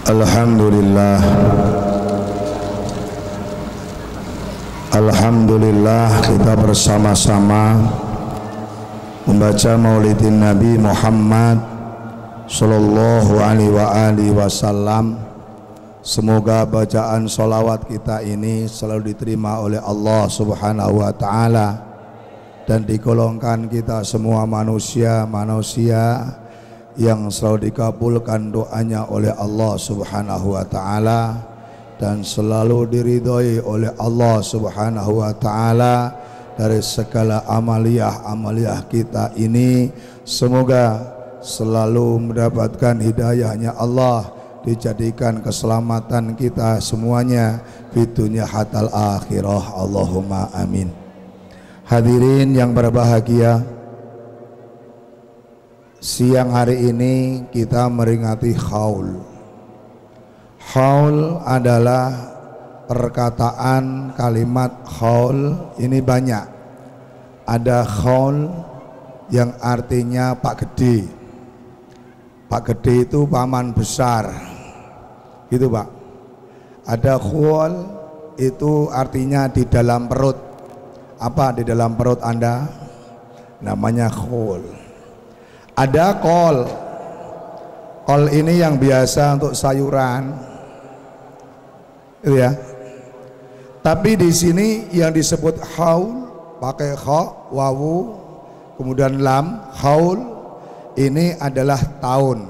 Alhamdulillah, Alhamdulillah kita bersama-sama membaca maulidin Nabi Muhammad Sallallahu alaihi wasallam. Semoga bacaan sholawat kita ini selalu diterima oleh Allah Subhanahu wa ta'ala dan digolongkan kita semua manusia yang selalu dikabulkan doanya oleh Allah Subhanahu wa ta'ala dan selalu diridhoi oleh Allah Subhanahu wa ta'ala dari segala amaliyah kita ini. Semoga selalu mendapatkan hidayahnya Allah, dijadikan keselamatan kita semuanya di dunia hatal akhirah. Allahumma amin. Hadirin yang berbahagia, siang hari ini kita meringati Haul. Haul adalah perkataan kalimat Haul ini banyak. Ada Haul yang artinya Pak Gede. Pak Gede itu paman besar, gitu Pak. Ada Haul itu artinya di dalam perut. Apa di dalam perut Anda? Namanya Haul. Ada kol. Kol ini yang biasa untuk sayuran, ya. Tapi di sini yang disebut haul pakai kha, wawu, kemudian lam, haul ini adalah tahun.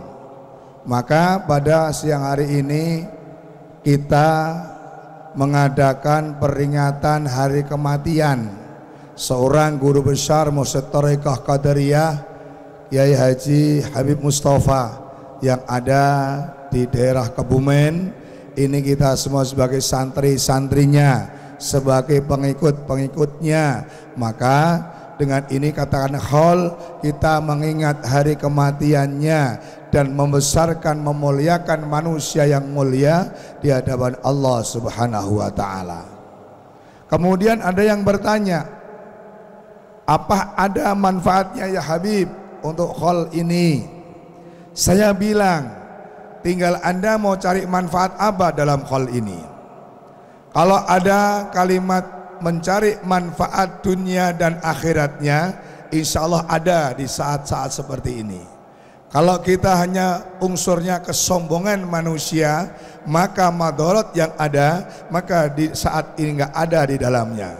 Maka pada siang hari ini kita mengadakan peringatan hari kematian seorang guru besar Mursyid Thariqah Qadariyah, Kiai Haji Habib Mustafa yang ada di daerah Kebumen. Ini kita semua sebagai santri-santrinya, sebagai pengikut-pengikutnya. Maka dengan ini katakan haul, kita mengingat hari kematiannya dan membesarkan, memuliakan manusia yang mulia di hadapan Allah Subhanahu wa ta'ala. Kemudian ada yang bertanya, apa ada manfaatnya ya Habib untuk haul ini? Saya bilang, tinggal Anda mau cari manfaat apa dalam haul ini. Kalau ada kalimat mencari manfaat dunia dan akhiratnya, insya Allah ada di saat-saat seperti ini. Kalau kita hanya unsurnya kesombongan manusia, maka madharat yang ada, maka di saat ini nggak ada di dalamnya.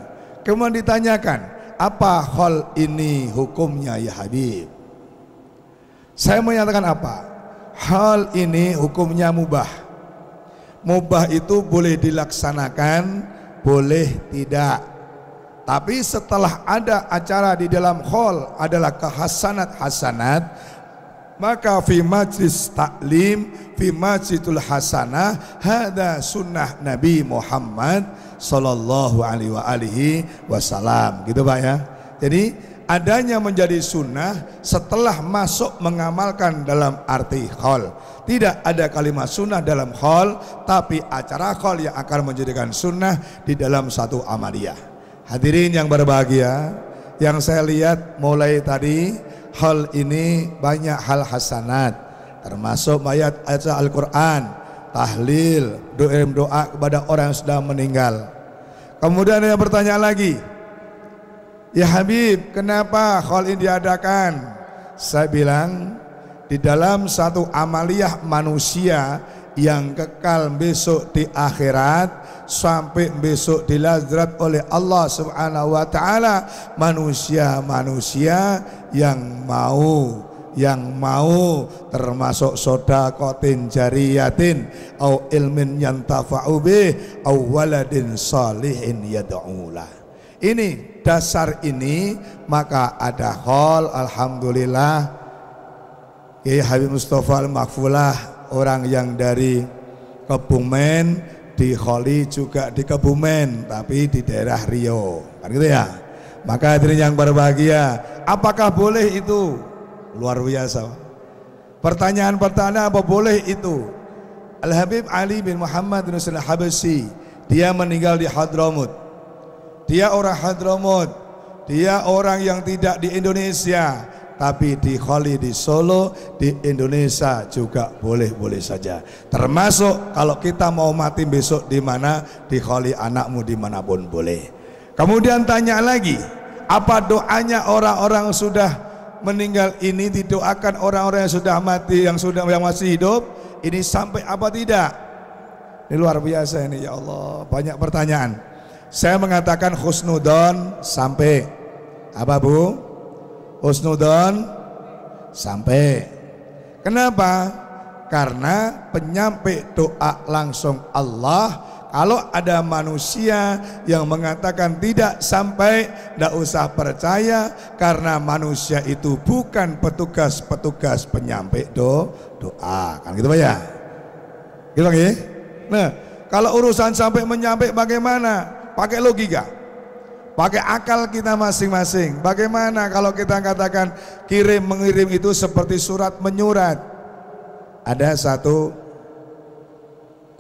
Kemudian ditanyakan, apa haul ini hukumnya ya Habib? Saya menyatakan apa? Hal ini hukumnya mubah. Mubah itu boleh dilaksanakan, boleh tidak. Tapi setelah ada acara di dalam hall adalah kehasanat-hasanat, maka fi majlis taklim, fi majlisul hasanah, hada sunnah Nabi Muhammad sallallahu alaihi wasallam. Gitu Pak ya. Jadi adanya menjadi sunnah setelah masuk mengamalkan dalam arti haul. Tidak ada kalimat sunnah dalam haul, tapi acara haul yang akan menjadikan sunnah di dalam satu amaliyah. Hadirin yang berbahagia, yang saya lihat mulai tadi haul ini banyak hal hasanat, termasuk ayat Al-Quran, tahlil, doa kepada orang yang sudah meninggal. Kemudian ada yang bertanya lagi, ya Habib, kenapa haul ini diadakan? Saya bilang, di dalam satu amaliyah manusia yang kekal besok di akhirat sampai besok dilazrat oleh Allah Subhanahu wa ta'ala, manusia-manusia yang mau termasuk sodakotin jariyatin au ilmin yantafa'u bih au waladin salihin yad'ulah. Ini dasar ini, maka ada haul. Alhamdulillah Kiai Habib Mustafa Al-Maghfulah, orang yang dari Kebumen, di Kholi juga di Kebumen, tapi di daerah Rio, kan gitu ya. Maka hadirin yang berbahagia, apakah boleh itu? Luar biasa. Pertanyaan apa boleh itu? Al-Habib Ali bin Muhammad bin Sulaiman Habsyi, dia meninggal di Hadramut. Dia orang Hadramut, dia orang yang tidak di Indonesia, tapi di kholi di Solo, di Indonesia juga boleh-boleh saja. Termasuk kalau kita mau mati besok di mana, di kholi anakmu dimanapun boleh. Kemudian tanya lagi, apa doanya orang-orang sudah meninggal ini didoakan orang-orang yang sudah mati, yang masih hidup ini sampai apa tidak? Ini luar biasa ini, ya Allah, banyak pertanyaan. Saya mengatakan husnudon sampai apa Bu? Husnudon sampai. Kenapa? Karena penyampai doa langsung Allah. Kalau ada manusia yang mengatakan tidak sampai, tidak usah percaya, karena manusia itu bukan petugas-petugas penyampai doa. Kan gitu Pak ya? Gitu ya? Nah, kalau urusan sampai menyampai bagaimana? Pakai logika, pakai akal kita masing-masing. Bagaimana kalau kita katakan kirim mengirim itu seperti surat menyurat? Ada satu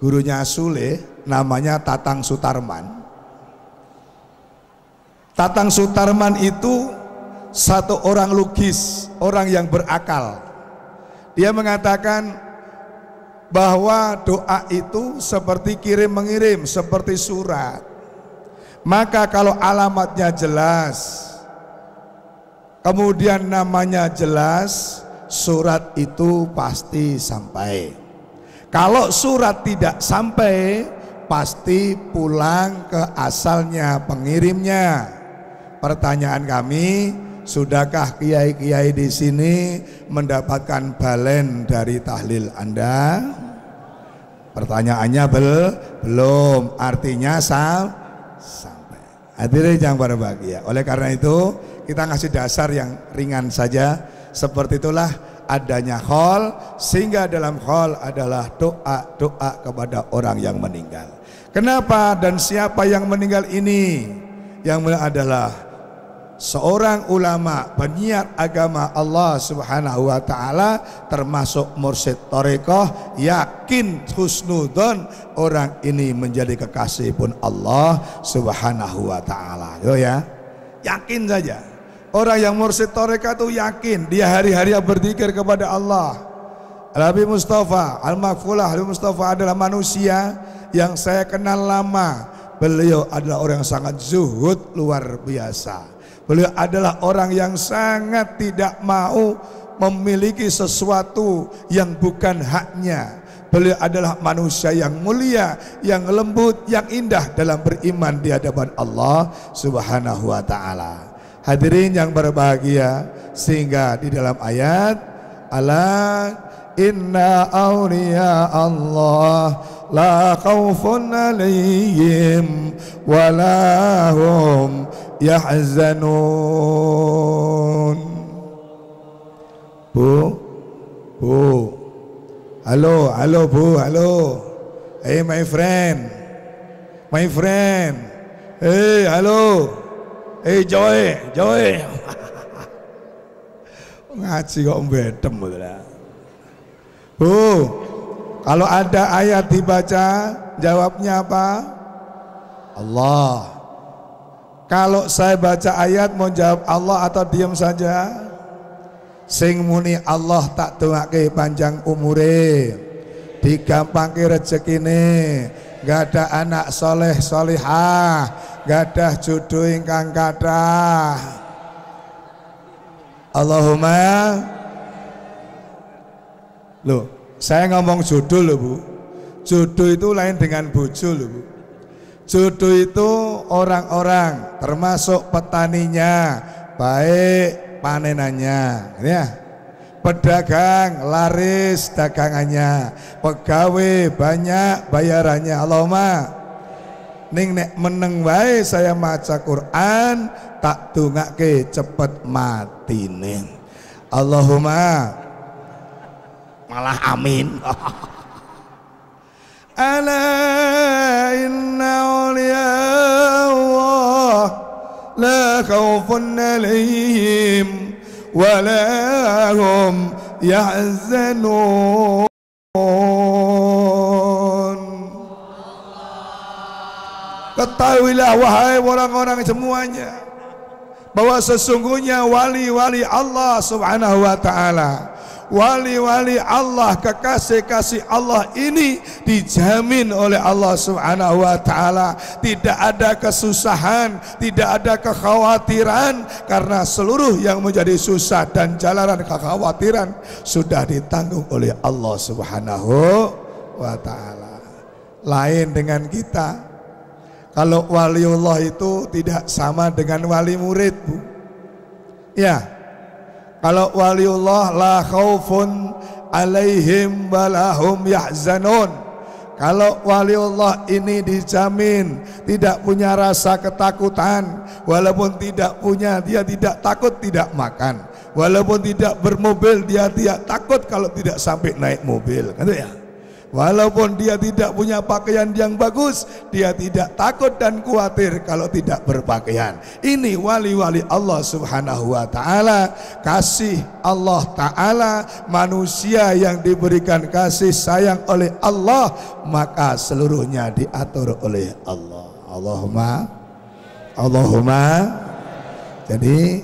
gurunya Sule namanya Tatang Sutarman. Tatang Sutarman itu satu orang logis, orang yang berakal. Dia mengatakan bahwa doa itu seperti kirim mengirim, seperti surat. Maka kalau alamatnya jelas, kemudian namanya jelas, surat itu pasti sampai. Kalau surat tidak sampai, pasti pulang ke asalnya pengirimnya. Pertanyaan kami, sudahkah kiai-kiai di sini mendapatkan balen dari tahlil Anda? Pertanyaannya belum, artinya sampai. Hadirin yang berbahagia. Oleh karena itu kita ngasih dasar yang ringan saja. Seperti itulah adanya khol, sehingga dalam khol adalah doa-doa kepada orang yang meninggal. Kenapa dan siapa yang meninggal ini? Yang adalah seorang ulama penyiar agama Allah Subhanahu wa taala, termasuk mursyid thariqah, yakin husnudon orang ini menjadi kekasih pun Allah Subhanahu wa taala. Yo ya, yakin saja. Orang yang mursyid thariqah itu yakin, dia hari-hari berzikir kepada Allah. Al-Habib Mustafa Al-Maghfulah Habib Mustafa adalah manusia yang saya kenal lama. Beliau adalah orang yang sangat zuhud luar biasa. Beliau adalah orang yang sangat tidak mau memiliki sesuatu yang bukan haknya. Beliau adalah manusia yang mulia, yang lembut, yang indah dalam beriman di hadapan Allah Subhanahu wa taala. Hadirin yang berbahagia, sehingga di dalam ayat ala inna awliya Allah la khaufun alaihim wa la hum yahzanun. Bu, halo Bu, halo. Hey my friend, hey halo, hey Joy. Ngaji kok bedem lah. Bu, kalau ada ayat dibaca, jawabnya apa? Allah. Kalau saya baca ayat, mau jawab Allah atau diam saja? Sing muni Allah tak doake panjang umure, digampangke rezekine, gadah anak soleh solihah, gadah jodoh ingkang kathah. Allahumma. Loh, saya ngomong jodoh loh Bu. Jodoh itu lain dengan bojo loh Bu. Jodoh itu orang-orang, termasuk petaninya, baik panenannya, ya. Pedagang laris dagangannya, pegawai banyak bayarannya. Allahumma. Ning nek meneng wae saya maca Quran, tak dongake cepet matine. Allahumma. Malah amin. Ala inna awliya Allah la khawfun alaihim wa la hum yahzanun. Ketahuilah wahai orang-orang semuanya, bahwa sesungguhnya wali-wali Allah subhanahu wa ta'ala, wali-wali Allah, kekasih-kasih Allah ini dijamin oleh Allah subhanahu wa ta'ala. Tidak ada kesusahan, tidak ada kekhawatiran, karena seluruh yang menjadi susah dan jalanan kekhawatiran sudah ditanggung oleh Allah subhanahu wa ta'ala. Lain dengan kita. Kalau waliullah itu tidak sama dengan wali murid, Bu. Ya, kalau waliullah la khaufun alaihim walahum yahzanun. Kalau waliullah ini dijamin tidak punya rasa ketakutan, walaupun tidak punya, dia tidak takut tidak makan, walaupun tidak bermobil, dia tidak takut kalau tidak sampai naik mobil, kan ya. Walaupun dia tidak punya pakaian yang bagus, dia tidak takut dan khawatir kalau tidak berpakaian. Ini wali-wali Allah subhanahu wa ta'ala. Kasih Allah ta'ala, manusia yang diberikan kasih sayang oleh Allah, maka seluruhnya diatur oleh Allah. Allahumma. Jadi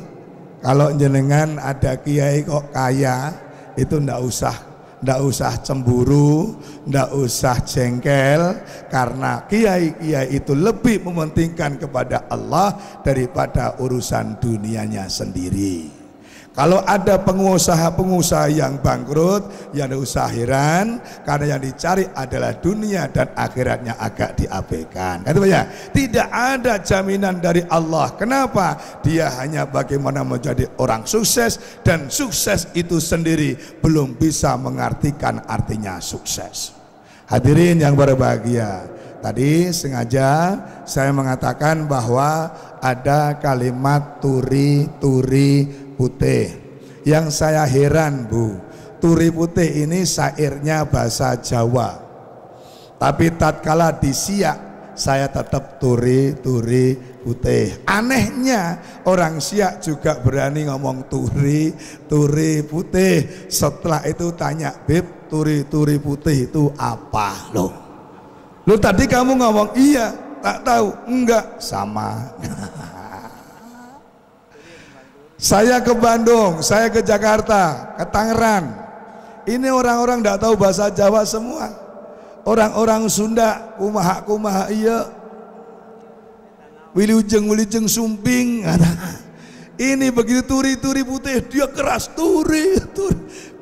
kalau jenengan ada kiai kok kaya, itu ndak usah cemburu, ndak usah jengkel, karena kiai-kiai itu lebih mementingkan kepada Allah daripada urusan dunianya sendiri. Kalau ada pengusaha-pengusaha yang bangkrut, yang ndak usah heran, karena yang dicari adalah dunia dan akhiratnya agak diabaikan. Kan ya? Tidak ada jaminan dari Allah. Kenapa? Dia hanya bagaimana menjadi orang sukses, dan sukses itu sendiri belum bisa mengartikan artinya sukses. Hadirin yang berbahagia, tadi sengaja saya mengatakan bahwa ada kalimat turi putih. Yang saya heran, Bu, turi putih ini syairnya bahasa Jawa, tapi tatkala disiak saya tetap turi putih. Anehnya orang Siak juga berani ngomong turi putih. Setelah itu tanya, Beb, turi putih itu apa? Lo tadi kamu ngomong iya, tak tahu, enggak, sama. Saya ke Bandung, saya ke Jakarta, ke Tangerang. Ini orang-orang tidak tahu bahasa Jawa semua. Orang-orang Sunda, kumaha iya, wilujeng sumping. Ini begitu turi putih, dia keras turi.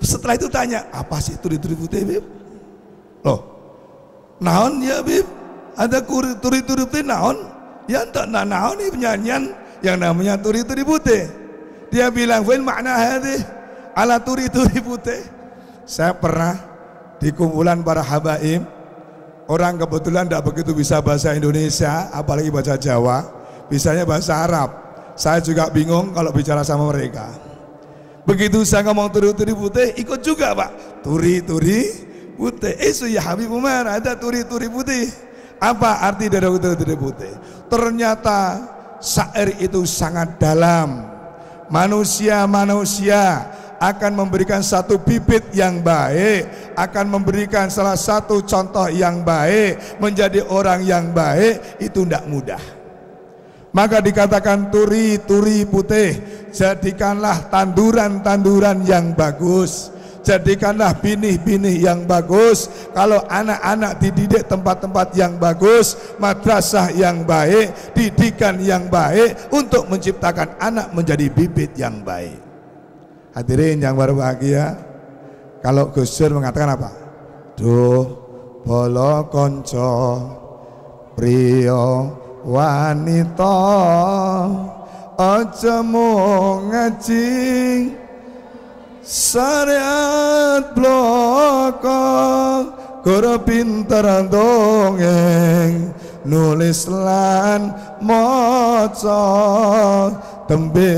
Setelah itu tanya, apa sih turi putih, Bib? Loh, naon ya, Bib? Ada turi putih naon? Ya entah naon ini penyanyian yang namanya turi putih. Dia bilang, "Wen makna hadih ala turi putih." Saya pernah di kumpulan para habaib, orang kebetulan tidak begitu bisa bahasa Indonesia, apalagi bahasa Jawa, bisanya bahasa Arab. Saya juga bingung kalau bicara sama mereka. Begitu saya ngomong turi putih, ikut juga, Pak. Turi putih. Ya Habib Umar, ada turi putih. Apa arti dari turi putih? Ternyata syair itu sangat dalam. Manusia akan memberikan satu bibit yang baik, akan memberikan salah satu contoh yang baik, menjadi orang yang baik itu tidak mudah. Maka dikatakan turi putih, jadikanlah tanduran yang bagus, jadikanlah binih yang bagus. Kalau anak-anak dididik tempat-tempat yang bagus, madrasah yang baik, didikan yang baik, untuk menciptakan anak menjadi bibit yang baik. Hadirin yang berbahagia, kalau Gus Dur mengatakan apa? Duh bolo konco priyo wanita, aja mung ngaji syariat bloko, guru pinter dongeng, nulis lan maca, tembe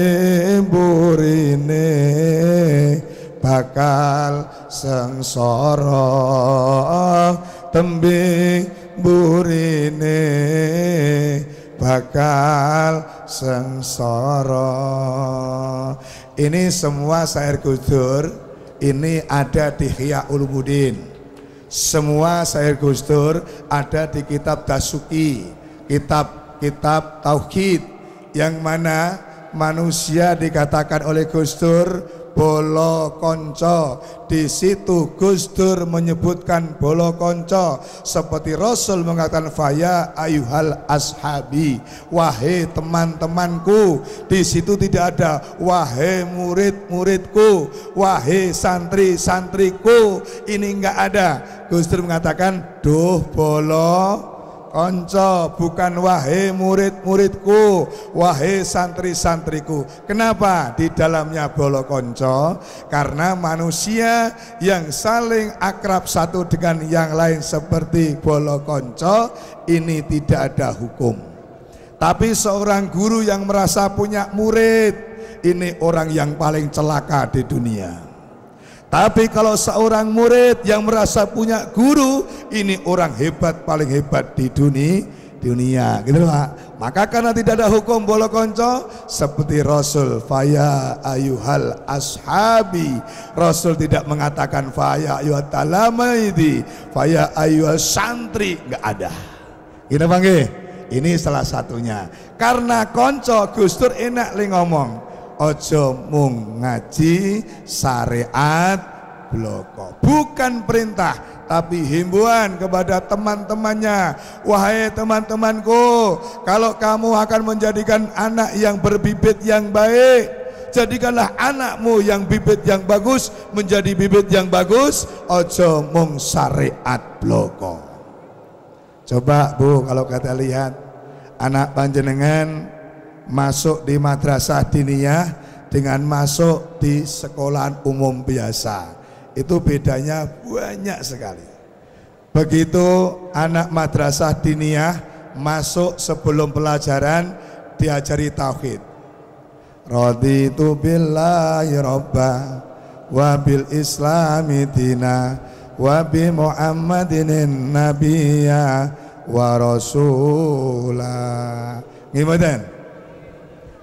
burine bakal sengsara, tembe burine bakal sengsara. Ini semua syair Gus Dur, ini ada di Ihya Ulumuddin. Semua syair Gus Dur ada di kitab Dasuki, kitab Tauhid, yang mana manusia dikatakan oleh Gus Dur bolo konco. Di situ Gus Dur menyebutkan bolo konco, seperti Rasul mengatakan faya ayuhal ashabi, wahai teman-temanku. Di situ tidak ada wahai murid-muridku, wahai santri-santriku. Ini enggak ada. Gus Dur mengatakan duh bolo konco, bukan wahai murid-muridku, wahai santri-santriku. Kenapa di dalamnya bolo konco? Karena manusia yang saling akrab satu dengan yang lain seperti bolo konco ini tidak ada hukum. Tapi seorang guru yang merasa punya murid, ini orang yang paling celaka di dunia. Tapi kalau seorang murid yang merasa punya guru, ini orang hebat, paling hebat di dunia, gitu Pak. Maka karena tidak ada hukum bolo konco, seperti Rasul faya ayuhal ashabi, Rasul tidak mengatakan faya ayuhal talamaidi, faya ayuhal santri, nggak ada. Gitu Bang. Ini salah satunya. Karena konco Gus Dur enak li ngomong. Ojo mung ngaji syariat bloko, bukan perintah tapi himbauan kepada teman-temannya. Wahai teman-temanku, kalau kamu akan menjadikan anak yang berbibit yang baik, jadikanlah anakmu yang bibit yang bagus menjadi bibit yang bagus. Ojo mung syariat bloko. Coba Bu, kalau kita lihat anak panjenengan masuk di madrasah diniyah dengan masuk di sekolahan umum biasa, itu bedanya banyak sekali. Begitu anak madrasah diniyah masuk sebelum pelajaran diajari tauhid. Raditu billahi robba wa bil islami dina wa bi muhammadin nabiyya wa rasulah. Gimana?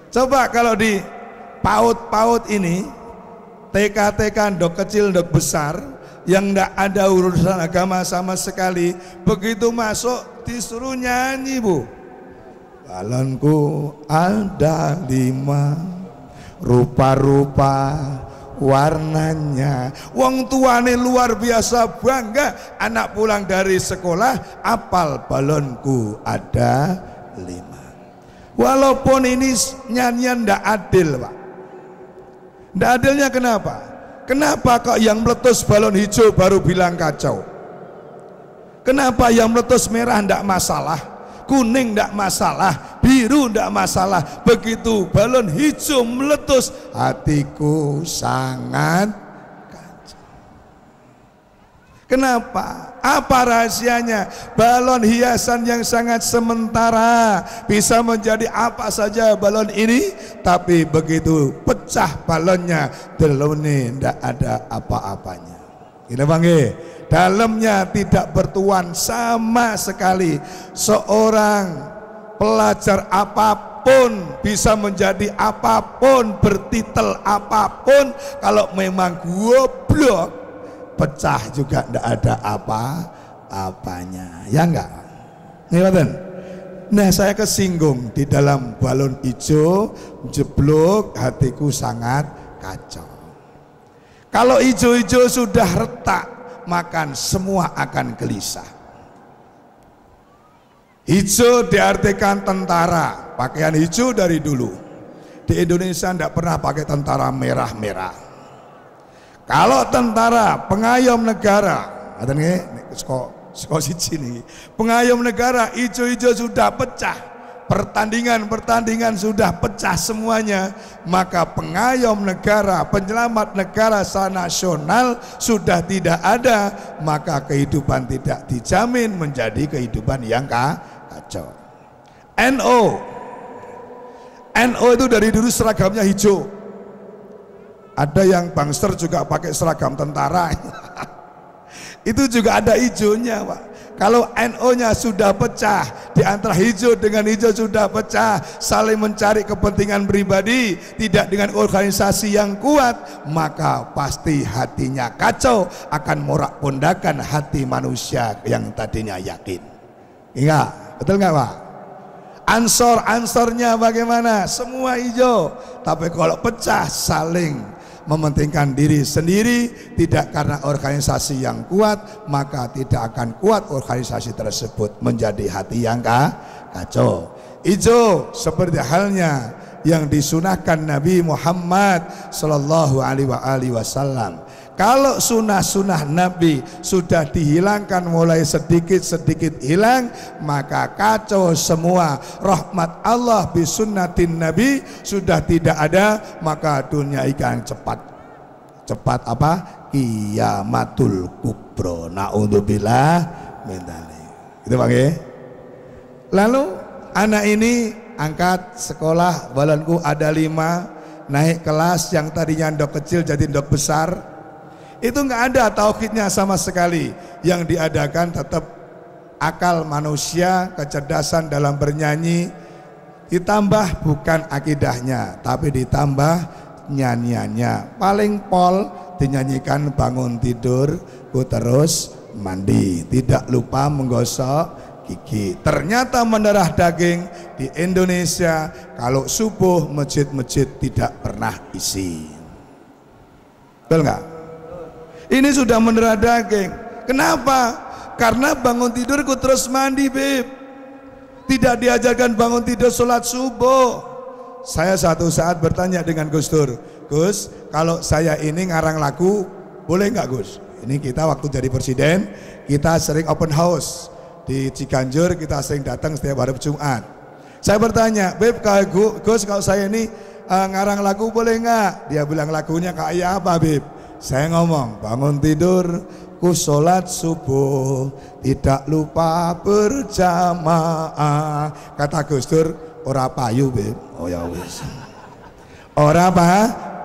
Coba kalau di PAUD ini, TK ndok kecil ndok besar yang ndak ada urusan agama sama sekali, begitu masuk disuruh nyanyi Bu. Balonku ada 5 rupa-rupa warnanya. Wong tuane luar biasa bangga, anak pulang dari sekolah apal balonku ada 5. Walaupun ini nyanyian ndak adil Pak. Ndak adilnya kenapa? Kenapa kok yang meletus balon hijau baru bilang kacau? Kenapa yang meletus merah ndak masalah, kuning ndak masalah, biru ndak masalah, begitu balon hijau meletus hatiku sangat kacau. Kenapa? Apa rahasianya? Balon hiasan yang sangat sementara, bisa menjadi apa saja balon ini, tapi begitu pecah balonnya, dalamnya tidak ada apa-apanya. Gini Bang, dalamnya tidak bertuan sama sekali. Seorang pelajar apapun bisa menjadi apapun, bertitel apapun, kalau memang goblok pecah juga tidak ada apa-apanya, ya enggak? Nah, saya kesinggung di dalam balon hijau jeblok, hatiku sangat kacau. Kalau hijau-hijau sudah retak, maka semua akan gelisah. Hijau diartikan tentara, pakaian hijau dari dulu. Di Indonesia tidak pernah pakai tentara merah-merah. Kalau tentara pengayom negara, pengayom negara, hijau-hijau sudah pecah, pertandingan sudah pecah semuanya, maka pengayom negara, penyelamat negara secara nasional sudah tidak ada, maka kehidupan tidak dijamin, menjadi kehidupan yang kacau. NO itu dari dulu seragamnya hijau. Ada yang bangster juga pakai seragam tentara. Itu juga ada hijaunya Pak. Kalau NO-nya sudah pecah, di antara hijau dengan hijau sudah pecah, saling mencari kepentingan pribadi, tidak dengan organisasi yang kuat, maka pasti hatinya kacau, akan morak-pondakan hati manusia yang tadinya yakin. Ingat, betul nggak Pak? Ansornya bagaimana? Semua hijau. Tapi kalau pecah saling mementingkan diri sendiri, tidak karena organisasi yang kuat, maka tidak akan kuat organisasi tersebut, menjadi hati yang kacau. Hijau seperti halnya yang disunahkan Nabi Muhammad Sallallahu Alaihi Wasallam. Kalau sunnah-sunnah Nabi sudah dihilangkan, mulai sedikit-sedikit hilang, maka kacau semua. Rahmat Allah bisunnatin Nabi sudah tidak ada, maka dunia ikan cepat apa? Qiyamatul kubro. Naudzubillah min dzalik. Gitu Bang ya. Lalu anak ini angkat sekolah, balanku ada 5, naik kelas, yang tadinya ndok kecil jadi ndok besar. Itu nggak ada tauhidnya sama sekali. Yang diadakan tetap akal manusia, kecerdasan dalam bernyanyi, ditambah bukan akidahnya, tapi ditambah nyanyiannya. Paling pol dinyanyikan bangun tidur, ku terus mandi, tidak lupa menggosok gigi. Ternyata mendarah daging di Indonesia kalau subuh masjid-masjid tidak pernah isi. Betul nggak? Ini sudah mendarah daging. Kenapa? Karena bangun tidurku terus mandi, Beb. Tidak diajarkan bangun tidur sholat subuh. Saya satu saat bertanya dengan Gus Dur, Gus, kalau saya ini ngarang lagu, boleh nggak Gus? Ini kita waktu jadi presiden, kita sering open house di Ciganjur, kita sering datang setiap hari Jumat. Saya bertanya, Beb, Gus, kalau saya ini ngarang lagu boleh nggak? Dia bilang lagunya kayak apa, Beb? Saya ngomong, bangun tidur ku sholat subuh, tidak lupa berjamaah. Kata Gus Dur, ora payu Beb. Oh ya wis. Ora apa?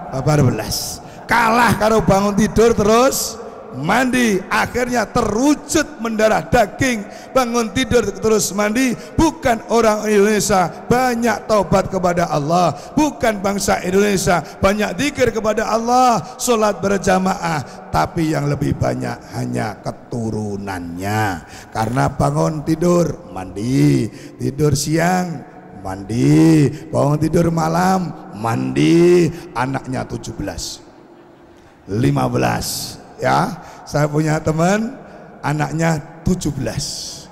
Babar belas. Kalah karo bangun tidur terus mandi, akhirnya terwujud mendarah daging. Bangun tidur terus mandi. Bukan orang Indonesia banyak taubat kepada Allah, bukan bangsa Indonesia banyak zikir kepada Allah, sholat berjamaah, tapi yang lebih banyak hanya keturunannya. Karena bangun tidur mandi, tidur siang mandi, bangun tidur malam mandi. Anaknya 17, 15. Ya, saya punya teman anaknya 17,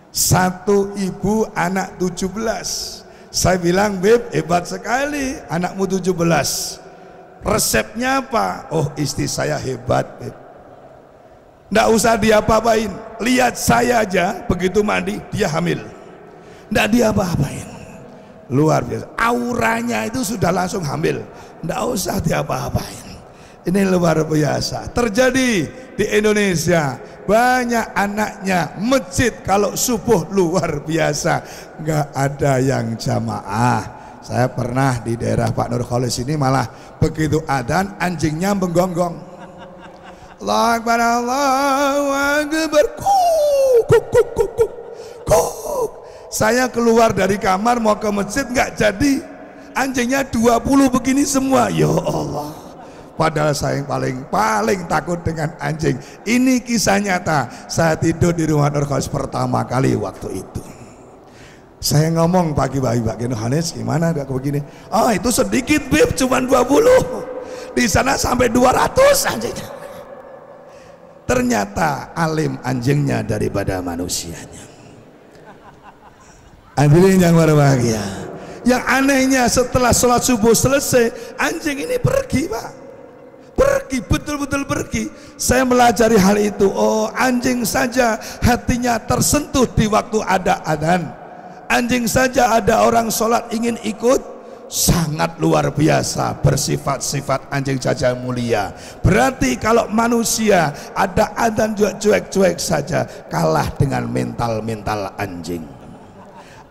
satu ibu anak 17. Saya bilang, Beb, hebat sekali anakmu 17. Resepnya apa? Oh, istri saya hebat, Beb. Nggak usah diapa-apain, lihat saya aja begitu mandi dia hamil, nggak diapa-apain. Luar biasa, auranya itu sudah langsung hamil, nggak usah diapa-apain. Ini luar biasa terjadi di Indonesia. Banyak anaknya masjid kalau subuh, luar biasa, nggak ada yang jamaah. Saya pernah di daerah Pak Nur Kholis ini, malah begitu adzan anjingnya menggonggong. Allahu Akbar, Allahu Akbar, kuk. Saya keluar dari kamar mau ke masjid, nggak jadi, anjingnya 20 begini semua. Ya Allah. Padahal saya yang paling takut dengan anjing. Ini kisah nyata. Saya tidur di rumah Nur Kholis pertama kali waktu itu. Saya ngomong pagi-pagi, Pak Yohanes, gimana gak begini? Oh, itu sedikit, Beb, cuma 20. Di sana sampai 200 anjingnya. Ternyata alim anjingnya daripada manusianya. Hadirin yang berbahagia. Yang anehnya setelah sholat subuh selesai, anjing ini pergi, Pak. Pergi, betul-betul pergi. Saya melajari hal itu. Oh, anjing saja hatinya tersentuh di waktu ada adzan. Anjing saja ada orang sholat ingin ikut. Sangat luar biasa bersifat-sifat anjing saja mulia. Berarti kalau manusia ada adzan juga cuek-cuek saja, kalah dengan mental-mental anjing.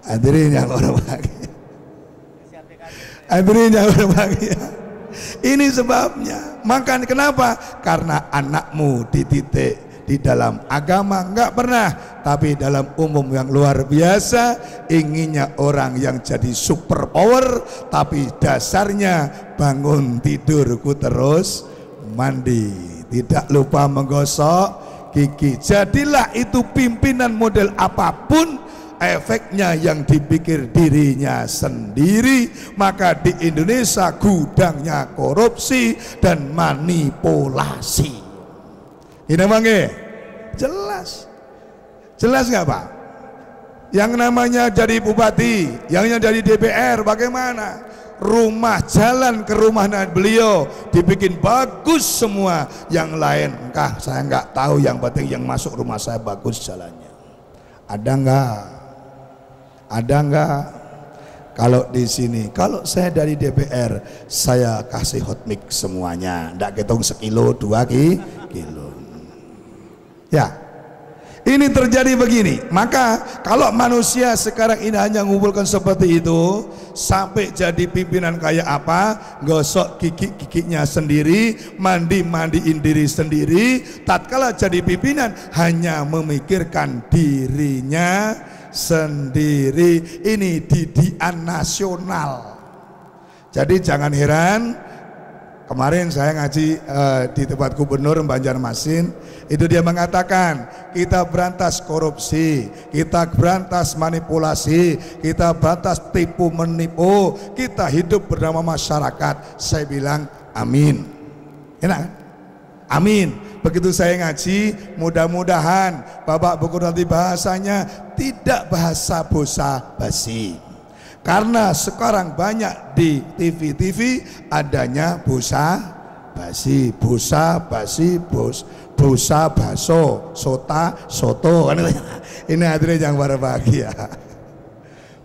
Hadirin yang berbahagia. Hadirin yang berbahagia. Ini sebabnya. Maka kenapa? Karena anakmu dididik di dalam agama nggak pernah, tapi dalam umum yang luar biasa. Inginnya orang yang jadi super power, tapi dasarnya bangun tidurku terus mandi, tidak lupa menggosok gigi. Jadilah itu pimpinan model apapun, efeknya yang dipikir dirinya sendiri, maka di Indonesia gudangnya korupsi dan manipulasi. Ini mangke jelas, jelas nggak Pak? Yang namanya jadi bupati, yang jadi DPR, bagaimana? Rumah jalan ke rumah beliau dibikin bagus semua, yang lain entah saya nggak tahu, yang penting yang masuk rumah saya bagus jalannya. Ada nggak? Ada nggak? Kalau di sini, kalau saya dari DPR, saya kasih hot mic semuanya, ndak hitung sekilo 2 kilo. Ya, ini terjadi begini. Maka kalau manusia sekarang ini hanya ngumpulkan seperti itu, sampai jadi pimpinan kayak apa, gosok gigi-giginya sendiri, mandi-mandiin diri sendiri, tatkala jadi pimpinan hanya memikirkan dirinya sendiri. Ini didikan nasional. Jadi jangan heran, kemarin saya ngaji di tempat gubernur Banjarmasin, itu dia mengatakan kita berantas korupsi, kita berantas manipulasi, kita berantas tipu menipu, kita hidup bernama masyarakat. Saya bilang amin. Enak kan? Amin. Begitu saya ngaji, mudah-mudahan Bapak Buku nanti bahasanya tidak bahasa basa-basi, karena sekarang banyak di TV-TV adanya basa-basi, busa-basi, busa baso, sota, soto kan. Ini hadirin yang berbahagia.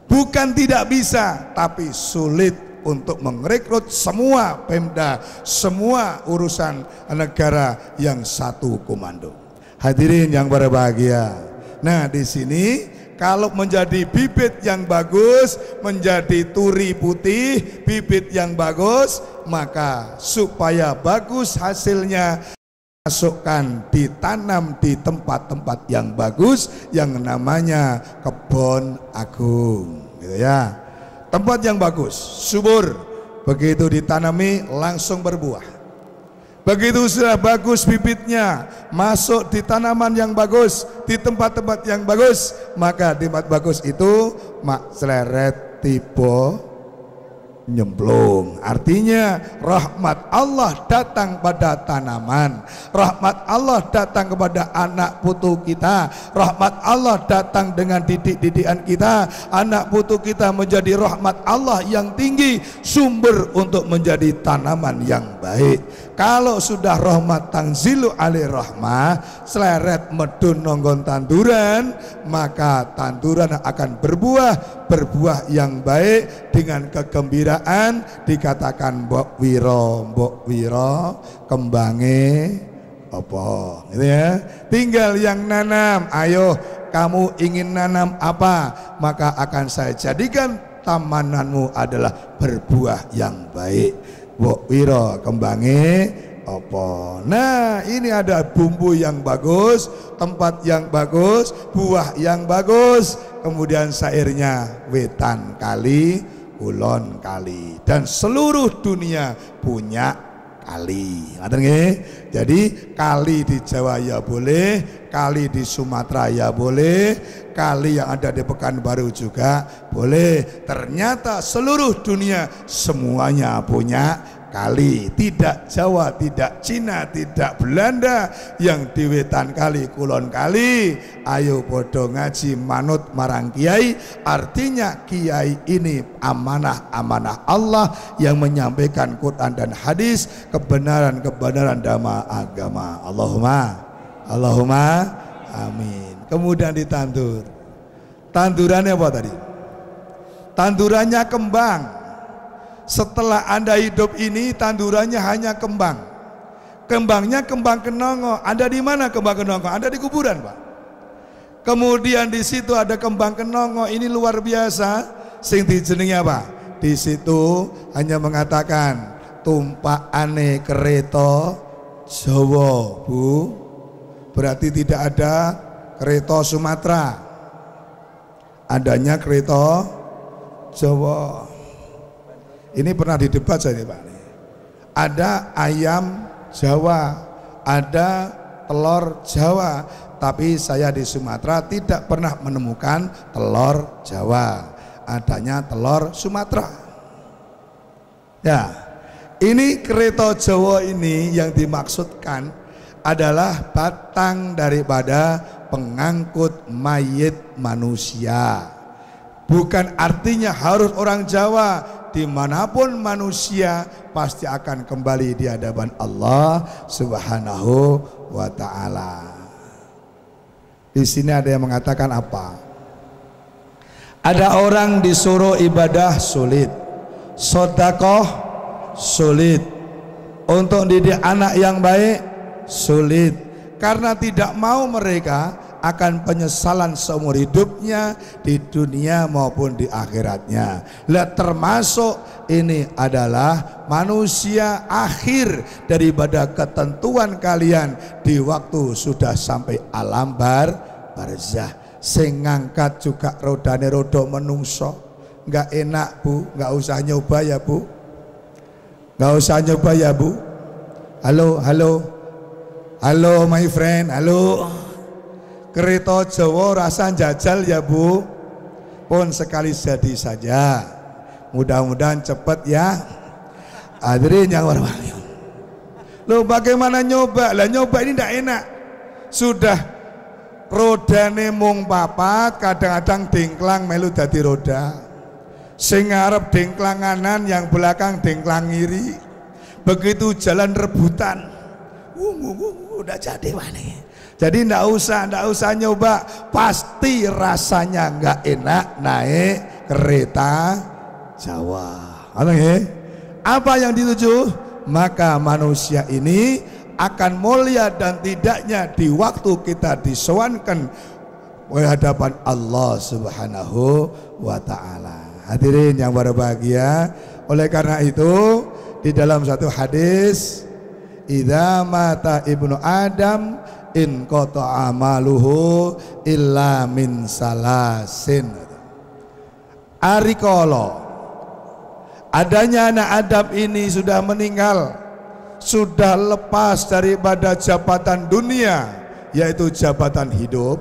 Bukan tidak bisa, tapi sulit untuk merekrut semua Pemda, semua urusan negara yang satu komando. Hadirin yang berbahagia. Nah, di sini kalau menjadi bibit yang bagus, menjadi turi putih, bibit yang bagus, maka supaya bagus hasilnya, masukkan, ditanam di tempat-tempat yang bagus yang namanya kebun agung, gitu ya. Tempat yang bagus, subur, begitu ditanami langsung berbuah. Begitu sudah bagus bibitnya, masuk di tanaman yang bagus, di tempat-tempat yang bagus, maka di tempat bagus itu mak seleret tiba nyemplung. Artinya rahmat Allah datang pada tanaman, rahmat Allah datang kepada anak putu kita, rahmat Allah datang dengan didik-didikan kita. Anak putu kita menjadi rahmat Allah yang tinggi, sumber untuk menjadi tanaman yang baik. Kalau sudah rahmat tangzilu alih rahmah, seleret medun nonggon tanduran, maka tanduran akan berbuah yang baik dengan kegembiraan. Dikatakan mbok wiro kembange apa, gitu ya. Tinggal yang nanam, ayo kamu ingin nanam apa, maka akan saya jadikan tamananmu adalah berbuah yang baik. Mbok wiro kembange apa. Nah, ini ada bumbu yang bagus, tempat yang bagus, buah yang bagus, kemudian sairnya wetan kali, kulon kali, dan seluruh dunia punya kali. Jadi kali di Jawa ya boleh, kali di Sumatera ya boleh, kali yang ada di Pekanbaru juga boleh. Ternyata seluruh dunia semuanya punya kali. Tidak Jawa, tidak Cina, tidak Belanda yang di wetan kali, kulon kali. Ayo podo ngaji manut marang kiai. Artinya kiai ini amanah-amanah Allah yang menyampaikan Quran dan hadis, kebenaran-kebenaran dhamma agama. Allahumma amin. Kemudian ditandur. Tandurannya apa tadi? Tandurannya kembang. Setelah Anda hidup ini, tandurannya hanya kembang. Kembangnya kembang kenongo. Ada di mana kembang kenongo? Ada di kuburan, Pak. Kemudian di situ ada kembang kenongo. Ini luar biasa. Sing dijenengi apa? Di situ hanya mengatakan tumpakane kereta Jawa, Bu. Berarti tidak ada kereta Sumatera. Adanya kereta Jawa. Ini pernah didebat saya, Pak. Ada ayam Jawa, ada telur Jawa, tapi saya di Sumatera tidak pernah menemukan telur Jawa, adanya telur Sumatera. Ya, ini kereta Jawa ini yang dimaksudkan adalah batang daripada pengangkut mayit manusia. Bukan artinya harus orang Jawa, dimanapun manusia pasti akan kembali di hadapan Allah Subhanahu wa ta'ala. Di sini ada yang mengatakan apa? Ada orang disuruh ibadah sulit, sedekah sulit, untuk didik anak yang baik sulit, karena tidak mau mereka akan penyesalan seumur hidupnya di dunia maupun di akhiratnya. Lihat, termasuk ini adalah manusia akhir daripada ketentuan kalian di waktu sudah sampai alam barzah. Sing ngangkat juga rodane rodo menungso. Nggak enak bu, nggak usah nyoba ya bu, nggak usah nyoba ya bu. Halo, halo, halo my friend, halo. Kereta Jawa rasa jajal ya bu, pun sekali jadi saja, mudah-mudahan cepat ya. Hadirin yang hormat, loh bagaimana nyoba? Lah nyoba ini tidak enak, sudah rodane mung papat, kadang-kadang dingklang melu dadi roda, sing ngarep dingklang kanan, yang belakang dingklang kiri, begitu jalan rebutan, udah jadi mana. Jadi ndak usah nyoba, pasti rasanya nggak enak naik kereta Jawa. Apa yang dituju? Maka manusia ini akan mulia dan tidaknya di waktu kita disowankan di hadapan Allah Subhanahu wa ta'ala. Hadirin yang berbahagia, oleh karena itu di dalam satu hadis, idza mata ibnu Adam in qata amaluhu illa min salasin. Arikolo adanya anak Adam ini sudah meninggal, sudah lepas daripada jabatan dunia, yaitu jabatan hidup,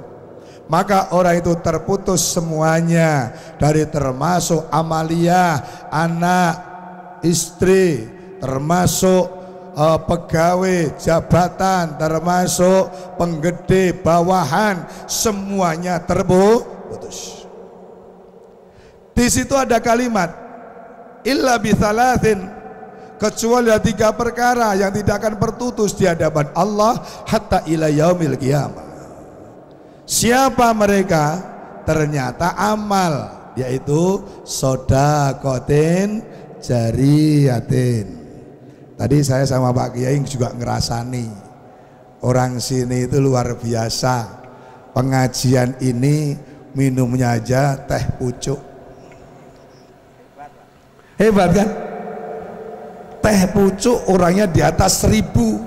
maka orang itu terputus semuanya, dari termasuk amalia, anak, istri, termasuk pegawai, jabatan, termasuk penggede, bawahan, semuanya terputus. Di situ ada kalimat illa bithalathin, kecuali ada 3 perkara yang tidak akan terputus di hadapan Allah hatta ila yaumil qiyamah. Siapa mereka? Ternyata amal, yaitu sodakotin jariyatin. Tadi saya sama Pak Kiai juga ngerasani, orang sini itu luar biasa. Pengajian ini minumnya aja teh pucuk. Hebat kan? Teh pucuk orangnya di atas 1000.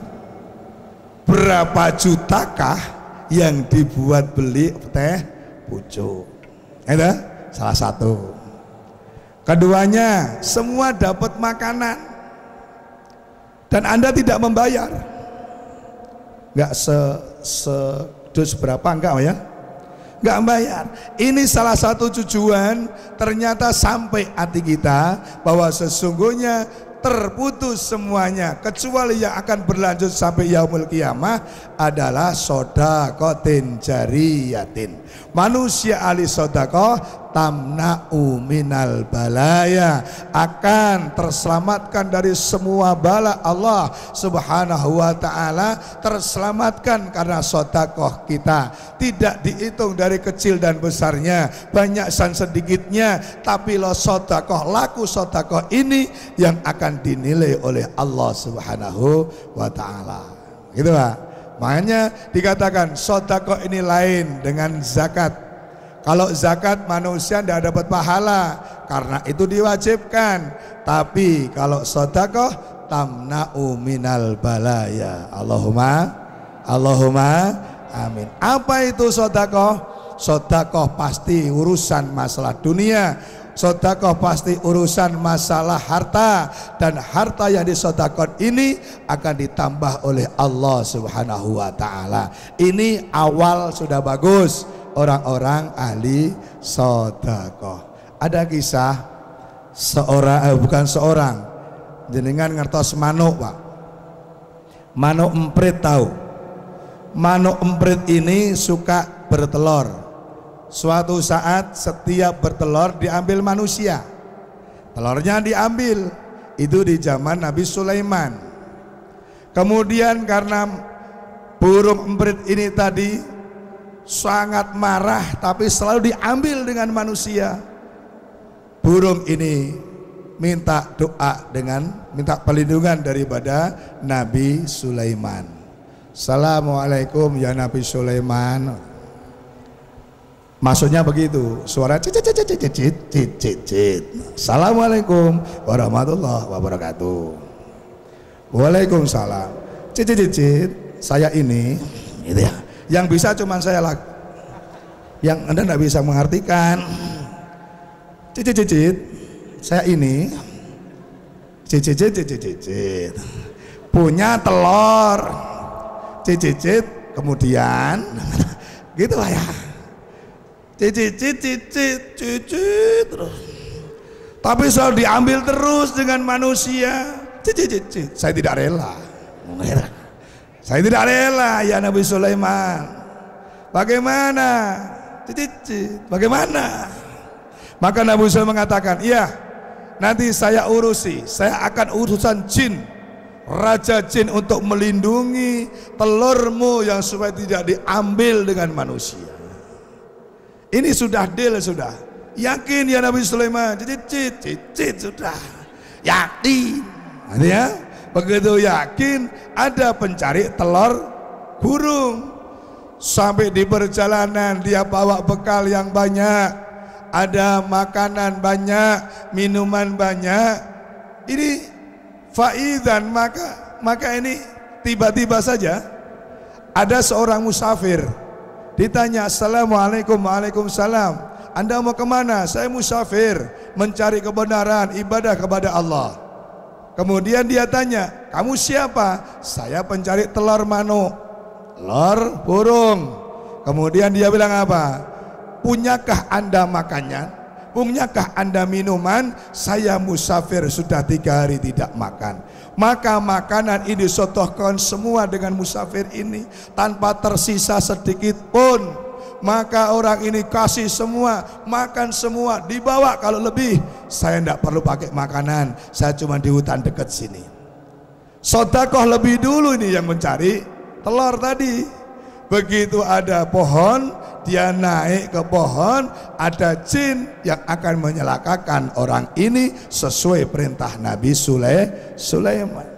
Berapa jutakah yang dibuat beli teh pucuk? Itu salah satu. Keduanya, semua dapat makanan dan Anda tidak membayar, nggak dus berapa, enggak ya, nggak bayar. Ini salah satu tujuan, ternyata sampai hati kita bahwa sesungguhnya terputus semuanya, kecuali yang akan berlanjut sampai yaumul qiyamah adalah sodakotin jariyatin. Manusia ahli sodakoh tamna'u minal balaya, akan terselamatkan dari semua bala Allah Subhanahu wa ta'ala, terselamatkan karena sodakoh kita tidak dihitung dari kecil dan besarnya, banyak dan sedikitnya, tapi lo sodakoh, laku sodakoh ini yang akan dinilai oleh Allah Subhanahu wa ta'ala. Gitu Pak. Makanya dikatakan sodakoh ini lain dengan zakat. Kalau zakat manusia tidak dapat pahala, karena itu diwajibkan. Tapi kalau sodakoh tamna'u minal balaya. Allahumma amin. Apa itu sodakoh? Sodakoh pasti urusan masalah dunia. Sodakoh pasti urusan masalah harta, dan harta yang disodakoh ini akan ditambah oleh Allah Subhanahu wa Ta'ala. Ini awal sudah bagus orang-orang ahli sodakoh. Ada kisah bukan seorang, jenengan ngertos manuk Pak, manuk emprit tahu? Manuk emprit ini suka bertelur. Suatu saat setiap bertelur diambil manusia, telurnya diambil. Itu di zaman Nabi Sulaiman. Kemudian karena burung emprit ini tadi sangat marah, tapi selalu diambil dengan manusia, burung ini minta doa dengan minta perlindungan daripada Nabi Sulaiman. Assalamualaikum ya Nabi Sulaiman. Maksudnya begitu, suara cicit cicit cicit cicit. Assalamualaikum warahmatullahi wabarakatuh. Waalaikumsalam. Cicit cicit, saya ini, gitu ya. Yang bisa cuma saya lah, yang Anda tidak bisa mengartikan. Cicit cicit, saya ini, cicit cicit cicit cicit, punya telur, cicit cicit, kemudian, gitulah ya. Cicit cicit cicit terus, tapi selalu diambil terus dengan manusia. Cicit cicit, saya tidak rela. Saya tidak rela ya Nabi Sulaiman. Bagaimana? Cicit cicit, bagaimana? Maka Nabi Sulaiman mengatakan, iya, nanti saya urusi, saya akan urusan jin, raja jin, untuk melindungi telurmu yang supaya tidak diambil dengan manusia. Ini sudah deal, sudah yakin ya Nabi Sulaiman. Cicit sudah yakin, ya. Begitu yakin, ada pencari telur burung. Sampai di perjalanan dia bawa bekal yang banyak, ada makanan banyak, minuman banyak. Ini faizan, maka ini tiba-tiba saja ada seorang musafir. Ditanya, assalamualaikum, waalaikumsalam. Anda mau kemana? Saya musafir, mencari kebenaran, ibadah kepada Allah. Kemudian dia tanya, kamu siapa? Saya pencari telur manuk, telur burung. Kemudian dia bilang apa? Punyakah Anda makanan? Punyakah Anda minuman? Saya musafir sudah 3 hari tidak makan. Maka makanan ini disotohkan semua dengan musafir ini tanpa tersisa sedikit pun. Maka orang ini kasih semua, makan semua, dibawa. Kalau lebih saya tidak perlu pakai makanan, saya cuma di hutan dekat sini. Sodakoh lebih dulu ini yang mencari telur tadi. Begitu ada pohon, dia naik ke pohon, ada jin yang akan menyelakakan orang ini sesuai perintah Nabi Sulaiman.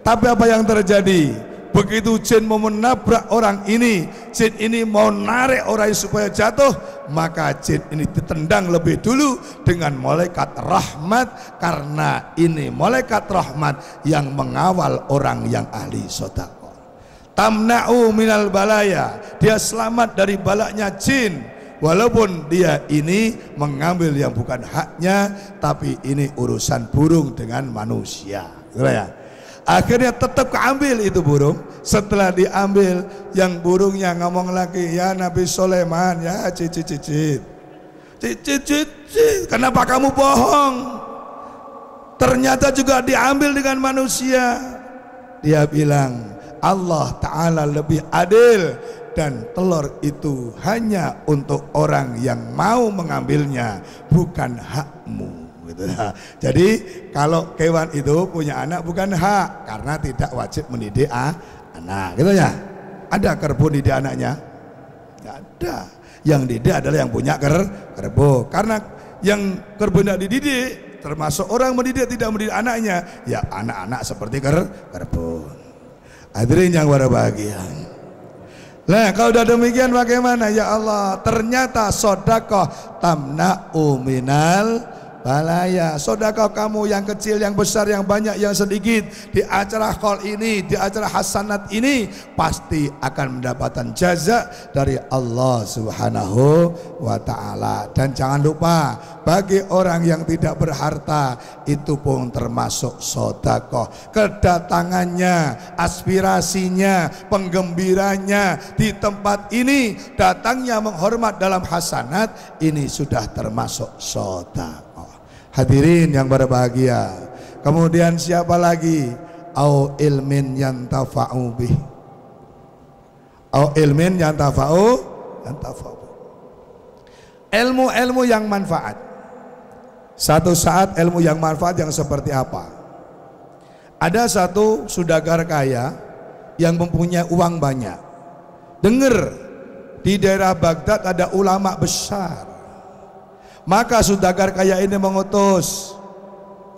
Tapi apa yang terjadi? Begitu jin mau menabrak orang ini, jin ini mau narik orang supaya jatuh, maka jin ini ditendang lebih dulu dengan malaikat rahmat, karena ini malaikat rahmat yang mengawal orang yang ahli sedekah. Tamna'u minal balaya, dia selamat dari balaknya jin, walaupun dia ini mengambil yang bukan haknya, tapi ini urusan burung dengan manusia, ya. Akhirnya tetap keambil itu burung. Setelah diambil, yang burungnya ngomong lagi, ya Nabi Sulaiman, ya cicit cicit, kenapa kamu bohong? Ternyata juga diambil dengan manusia. Dia bilang, Allah Ta'ala lebih adil, dan telur itu hanya untuk orang yang mau mengambilnya, bukan hakmu, gitu. Jadi kalau hewan itu punya anak bukan hak, karena tidak wajib mendidik anak, gitu ya. Ada kerbau didik anaknya? Tidak ada. Yang didik adalah yang punya kerbau. Karena yang kerbau tidak dididik, termasuk orang mendidik tidak mendidik anaknya, ya anak-anak seperti kerbau. Hadirin yang berbahagia. Nah, kalau sudah demikian bagaimana? Ya Allah, ternyata sedekah tamna'u minal balaya. Sedekah kamu yang kecil, yang besar, yang banyak, yang sedikit, di acara haul ini, di acara hasanat ini, pasti akan mendapatkan jaza dari Allah Subhanahu wa ta'ala. Dan jangan lupa, bagi orang yang tidak berharta, itu pun termasuk sedekah. Kedatangannya, aspirasinya, penggembiranya di tempat ini, datangnya menghormat dalam hasanat, ini sudah termasuk sedekah. Hadirin yang berbahagia. Kemudian siapa lagi? Au ilmin yantafa'u bih. Au ilmin yantafa'u. Ilmu-ilmu yang manfaat. Satu saat ilmu yang manfaat yang seperti apa? Ada satu saudagar kaya yang mempunyai uang banyak. Dengar, di daerah Baghdad ada ulama besar. Maka saudagar kaya ini mengutus,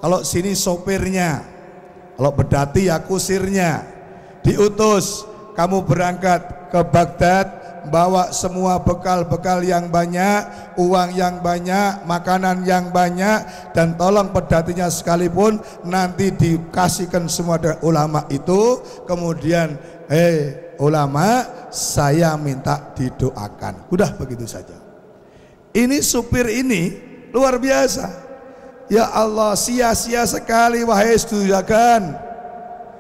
kalau sini sopirnya, kalau Bedati ya kusirnya, diutus, kamu berangkat ke Baghdad, bawa semua bekal-bekal yang banyak, uang yang banyak, makanan yang banyak, dan tolong Bedatinya sekalipun nanti dikasihkan semua dari ulama itu. Kemudian ulama, saya minta didoakan. Udah begitu saja. Ini supir ini luar biasa. Ya Allah, sia-sia sekali wahai saudagar.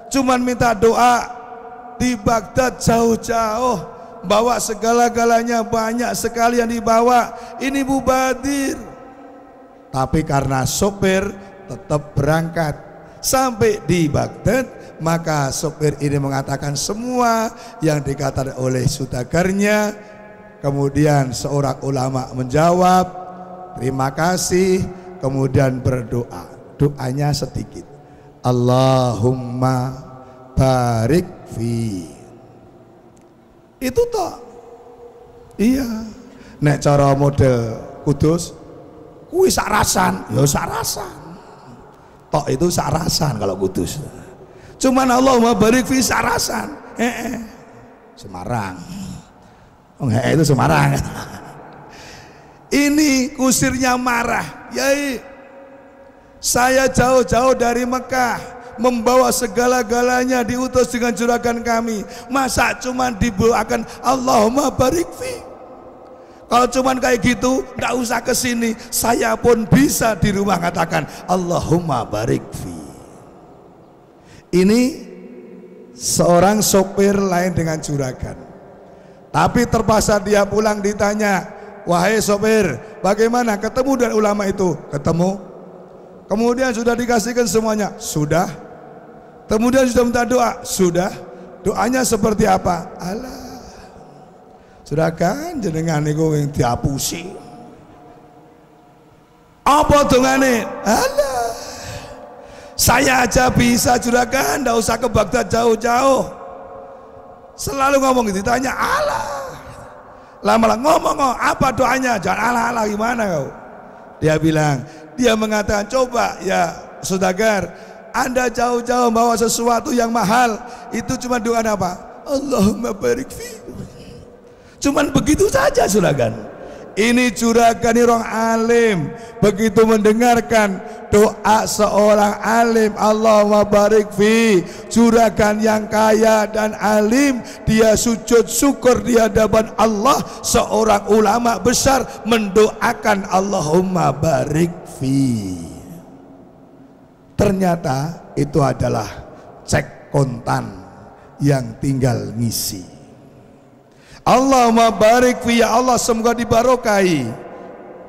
Cuman minta doa, di Baghdad jauh-jauh, bawa segala-galanya, banyak sekali yang dibawa. Ini mubadir. Tapi karena sopir tetap berangkat. Sampai di Baghdad, maka sopir ini mengatakan semua yang dikatakan oleh saudagarnya. Kemudian seorang ulama menjawab, terima kasih, kemudian berdoa. Doanya sedikit, Allahumma barik fi. Itu toh. Iya. Nek cara model Kudus, kuwi sarasan, ya sarasan. Tok itu sarasan kalau Kudus. Cuman Allahumma barik fi sarasan. Semarang. Itu Semarang. Ini kusirnya marah. Yai, saya jauh-jauh dari Mekah, membawa segala-galanya, diutus dengan juragan kami. Masa cuman dibawakan Allahumma barik fi? Kalau cuman kayak gitu, nggak usah kesini. Saya pun bisa di rumah katakan Allahumma barik fi. Ini seorang sopir lain dengan juragan. Tapi terpaksa dia pulang, ditanya, wahai sopir, bagaimana ketemu dengan ulama itu? Ketemu. Kemudian sudah dikasihkan semuanya? Sudah. Kemudian sudah minta doa? Sudah. Doanya seperti apa? Alah, sudah kan jenengan niku yang diapusi. Apa dongane? Alah, saya aja bisa juragan, ndak usah ke Baghdad jauh-jauh. Selalu ngomong gitu, ditanya Allah. Lama-lama ngomong, apa doanya? Jangan Allah gimana kau? Dia bilang, dia mengatakan, coba ya saudagar, Anda jauh-jauh bawa sesuatu yang mahal, itu cuma doa apa? Allahumma barik fi. Cuman begitu saja saudagar. Ini juragan orang alim, begitu mendengarkan doa seorang alim, Allahumma barik fi, juragan yang kaya dan alim, dia sujud syukur di hadapan Allah. Seorang ulama besar mendoakan Allahumma barik fi. Ternyata itu adalah cek kontan yang tinggal ngisi. Allahumma barik fi, ya Allah semoga dibarokai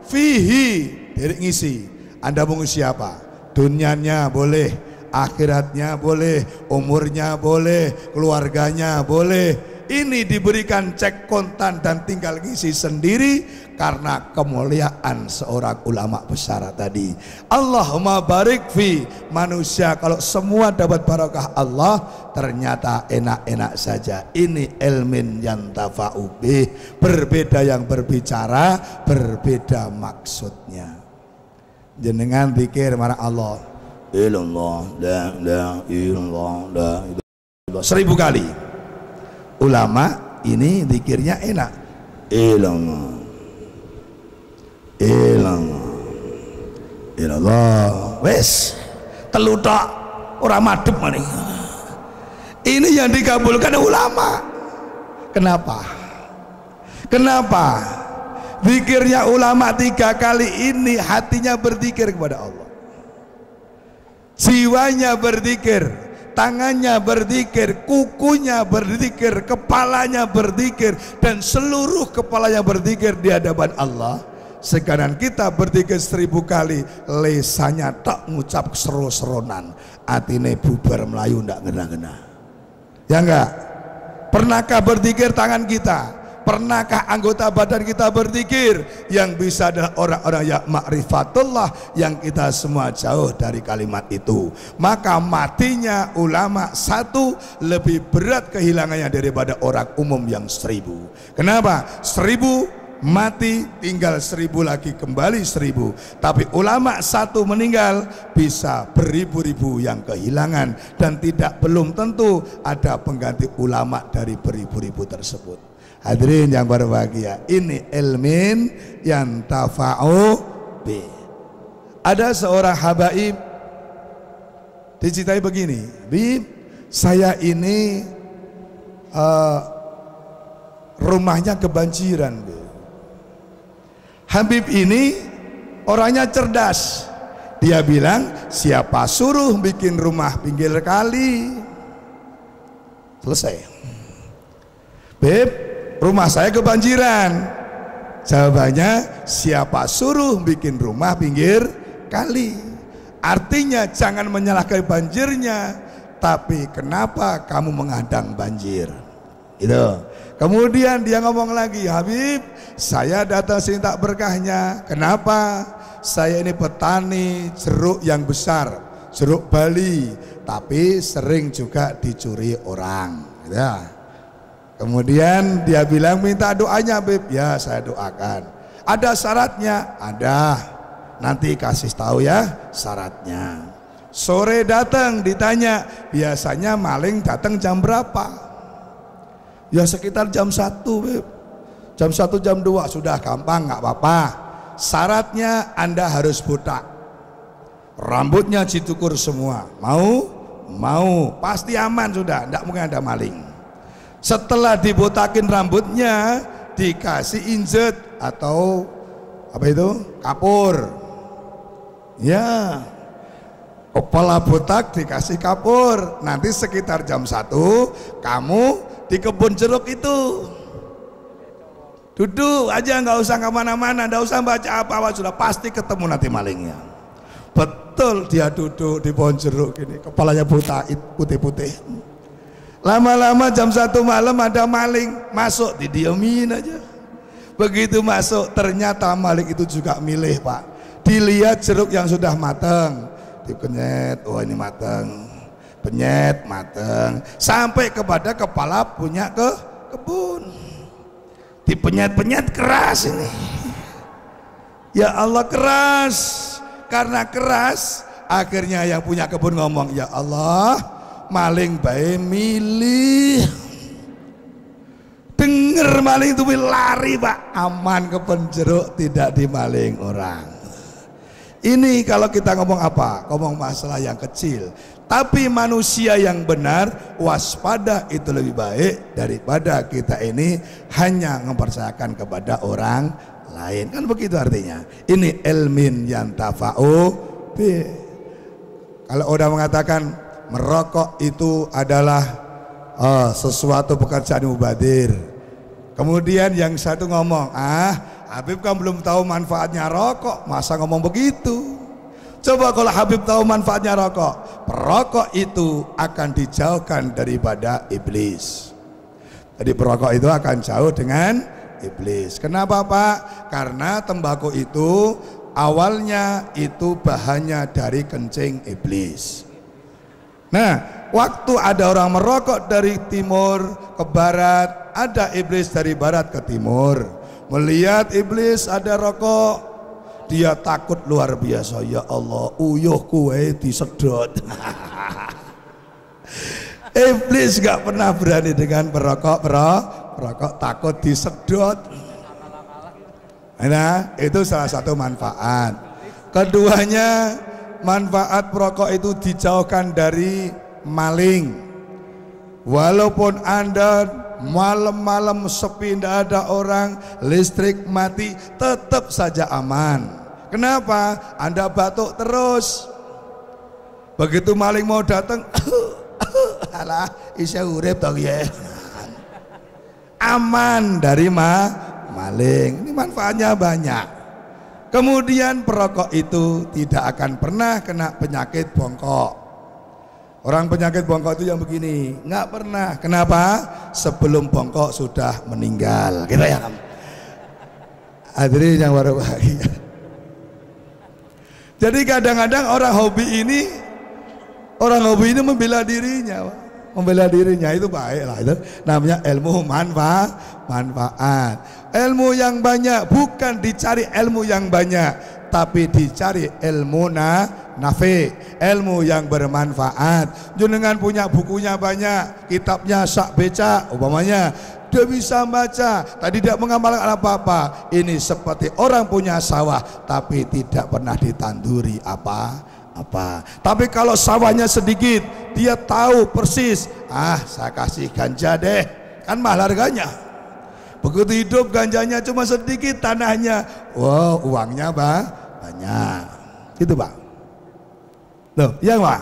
fihi, dari ngisi. Anda mau ngisi apa? Dunianya boleh, akhiratnya boleh, umurnya boleh, keluarganya boleh. Ini diberikan cek kontan dan tinggal ngisi sendiri karena kemuliaan seorang ulama besar tadi. Allahumma barik fi. Manusia kalau semua dapat barakah Allah, ternyata enak-enak saja. Ini ilmin yantafa'u bih. Berbeda yang berbicara, berbeda maksudnya. Jenengan pikir marah Allah, ilallah, la ilallah, la ilallah 1000 kali. Ulama ini zikirnya enak, ilallah, ilallah, illallah. Wes telu tok ora madhep maning. Ini yang dikabulkan ulama. Kenapa? Kenapa? Zikirnya ulama 3 kali ini hatinya berzikir kepada Allah, jiwanya berzikir, tangannya berzikir, kukunya berzikir, kepalanya berzikir, dan seluruh kepalanya berzikir di hadapan Allah. Sekarang kita berzikir 1000 kali, lesanya tak ngucap seru-seronan, atine bubar melayu ndak ngena-ngena. Ya enggak? Pernahkah berzikir tangan kita? Pernahkah anggota badan kita berzikir? Yang bisa adalah orang-orang yang ma'rifatullah, yang kita semua jauh dari kalimat itu. Maka matinya ulama 1 lebih berat kehilangannya daripada orang umum yang 1000. Kenapa? 1000 mati, tinggal 1000 lagi, kembali 1000. Tapi ulama 1 meninggal, bisa beribu-ribu yang kehilangan, dan belum tentu ada pengganti ulama dari beribu-ribu tersebut. Hadirin yang berbahagia, ini ilmin yang tafa'u bi. Ada seorang habaib diceritai begini, Bib, saya ini rumahnya kebanjiran, Bib. Habib ini orangnya cerdas. Dia bilang, siapa suruh bikin rumah pinggir kali? Selesai. Beb, rumah saya kebanjiran. Jawabannya, siapa suruh bikin rumah pinggir kali? Artinya jangan menyalahkan banjirnya, tapi kenapa kamu menghadang banjir? Itu. Kemudian dia ngomong lagi, Habib, saya datang sini tak berkahnya. Kenapa? Saya ini petani jeruk yang besar, jeruk Bali, tapi sering juga dicuri orang. Ya. Kemudian dia bilang, minta doanya, Habib. Ya, saya doakan. Ada syaratnya? Ada. Nanti kasih tahu ya syaratnya. Sore datang, ditanya, biasanya maling datang jam berapa? Ya sekitar jam 1, Beb. Jam 1, jam 2 sudah gampang, nggak apa-apa. Syaratnya Anda harus botak, rambutnya dicukur semua. Mau? Mau. Pasti aman sudah, nggak mungkin ada maling. Setelah dibotakin rambutnya, dikasih injet atau apa itu? Kapur. Ya. Kepala botak dikasih kapur. Nanti sekitar jam 1 kamu di kebun jeruk itu duduk aja, nggak usah kemana-mana, nggak usah baca apa-apa, sudah pasti ketemu nanti malingnya. Betul, dia duduk di pohon jeruk ini, kepalanya botak putih-putih. Lama-lama jam 1 malam ada maling masuk, didiemin aja. Begitu masuk, ternyata maling itu juga milih, Pak. Dilihat jeruk yang sudah matang, dikenyet, oh ini matang, penyet, mateng, sampai kepada kepala punya kebun. Dipenyet-penyet keras ini. Ya Allah, keras. Karena keras, akhirnya yang punya kebun ngomong, ya Allah, maling bae milih. Dengar maling itu lari, Pak, aman kebun jeruk, tidak dimaling orang. Ini kalau kita ngomong apa? Ngomong masalah yang kecil. Tapi manusia yang benar, waspada itu lebih baik daripada kita ini hanya mempercayakan kepada orang lain. Kan begitu artinya. Ini ilmin yang tafa'u bi. Kalau orang mengatakan merokok itu adalah sesuatu pekerjaan mubadir, kemudian yang satu ngomong, Habib kan belum tahu manfaatnya rokok, masa ngomong begitu? Coba kalau Habib tahu manfaatnya rokok, perokok itu akan dijauhkan daripada iblis. Jadi perokok itu akan jauh dengan iblis. Kenapa, Pak? Karena tembakau itu awalnya itu bahannya dari kencing iblis. Nah, waktu ada orang merokok dari timur ke barat, ada iblis dari barat ke timur. Melihat iblis ada rokok, dia takut luar biasa. Ya Allah, uyuh kue disedot. Iblis gak pernah berani dengan perokok, takut disedot. Nah, itu salah satu manfaat. Keduanya, manfaat perokok itu dijauhkan dari maling. Walaupun Anda malam-malam sepi, tidak ada orang, listrik mati, tetap saja aman. Kenapa? Anda batuk terus. Begitu maling mau datang, alah, isya urip toh ya. Aman dari maling. Ini manfaatnya banyak. Kemudian perokok itu tidak akan pernah kena penyakit bongkok. Orang penyakit bongkok itu yang begini, nggak pernah. Kenapa? Sebelum bongkok sudah meninggal. Gitu ya. Hadirin yang baru bahagia. Jadi kadang-kadang orang hobi ini membela dirinya, membela dirinya itu baik lah, itu namanya ilmu manfaat. Ilmu yang banyak bukan dicari ilmu yang banyak, tapi dicari ilmu nafi, ilmu yang bermanfaat. Jenengan punya bukunya banyak, kitabnya sak becak umpamanya, dia bisa baca, tadi tidak mengamalkan apa-apa. Ini seperti orang punya sawah tapi tidak pernah ditanduri apa. Tapi kalau sawahnya sedikit, dia tahu persis, saya kasih ganja deh, kan mahal harganya. Begitu hidup ganjanya cuma sedikit, tanahnya, wow, uangnya banyak. Gitu Pak. Loh, ya Pak.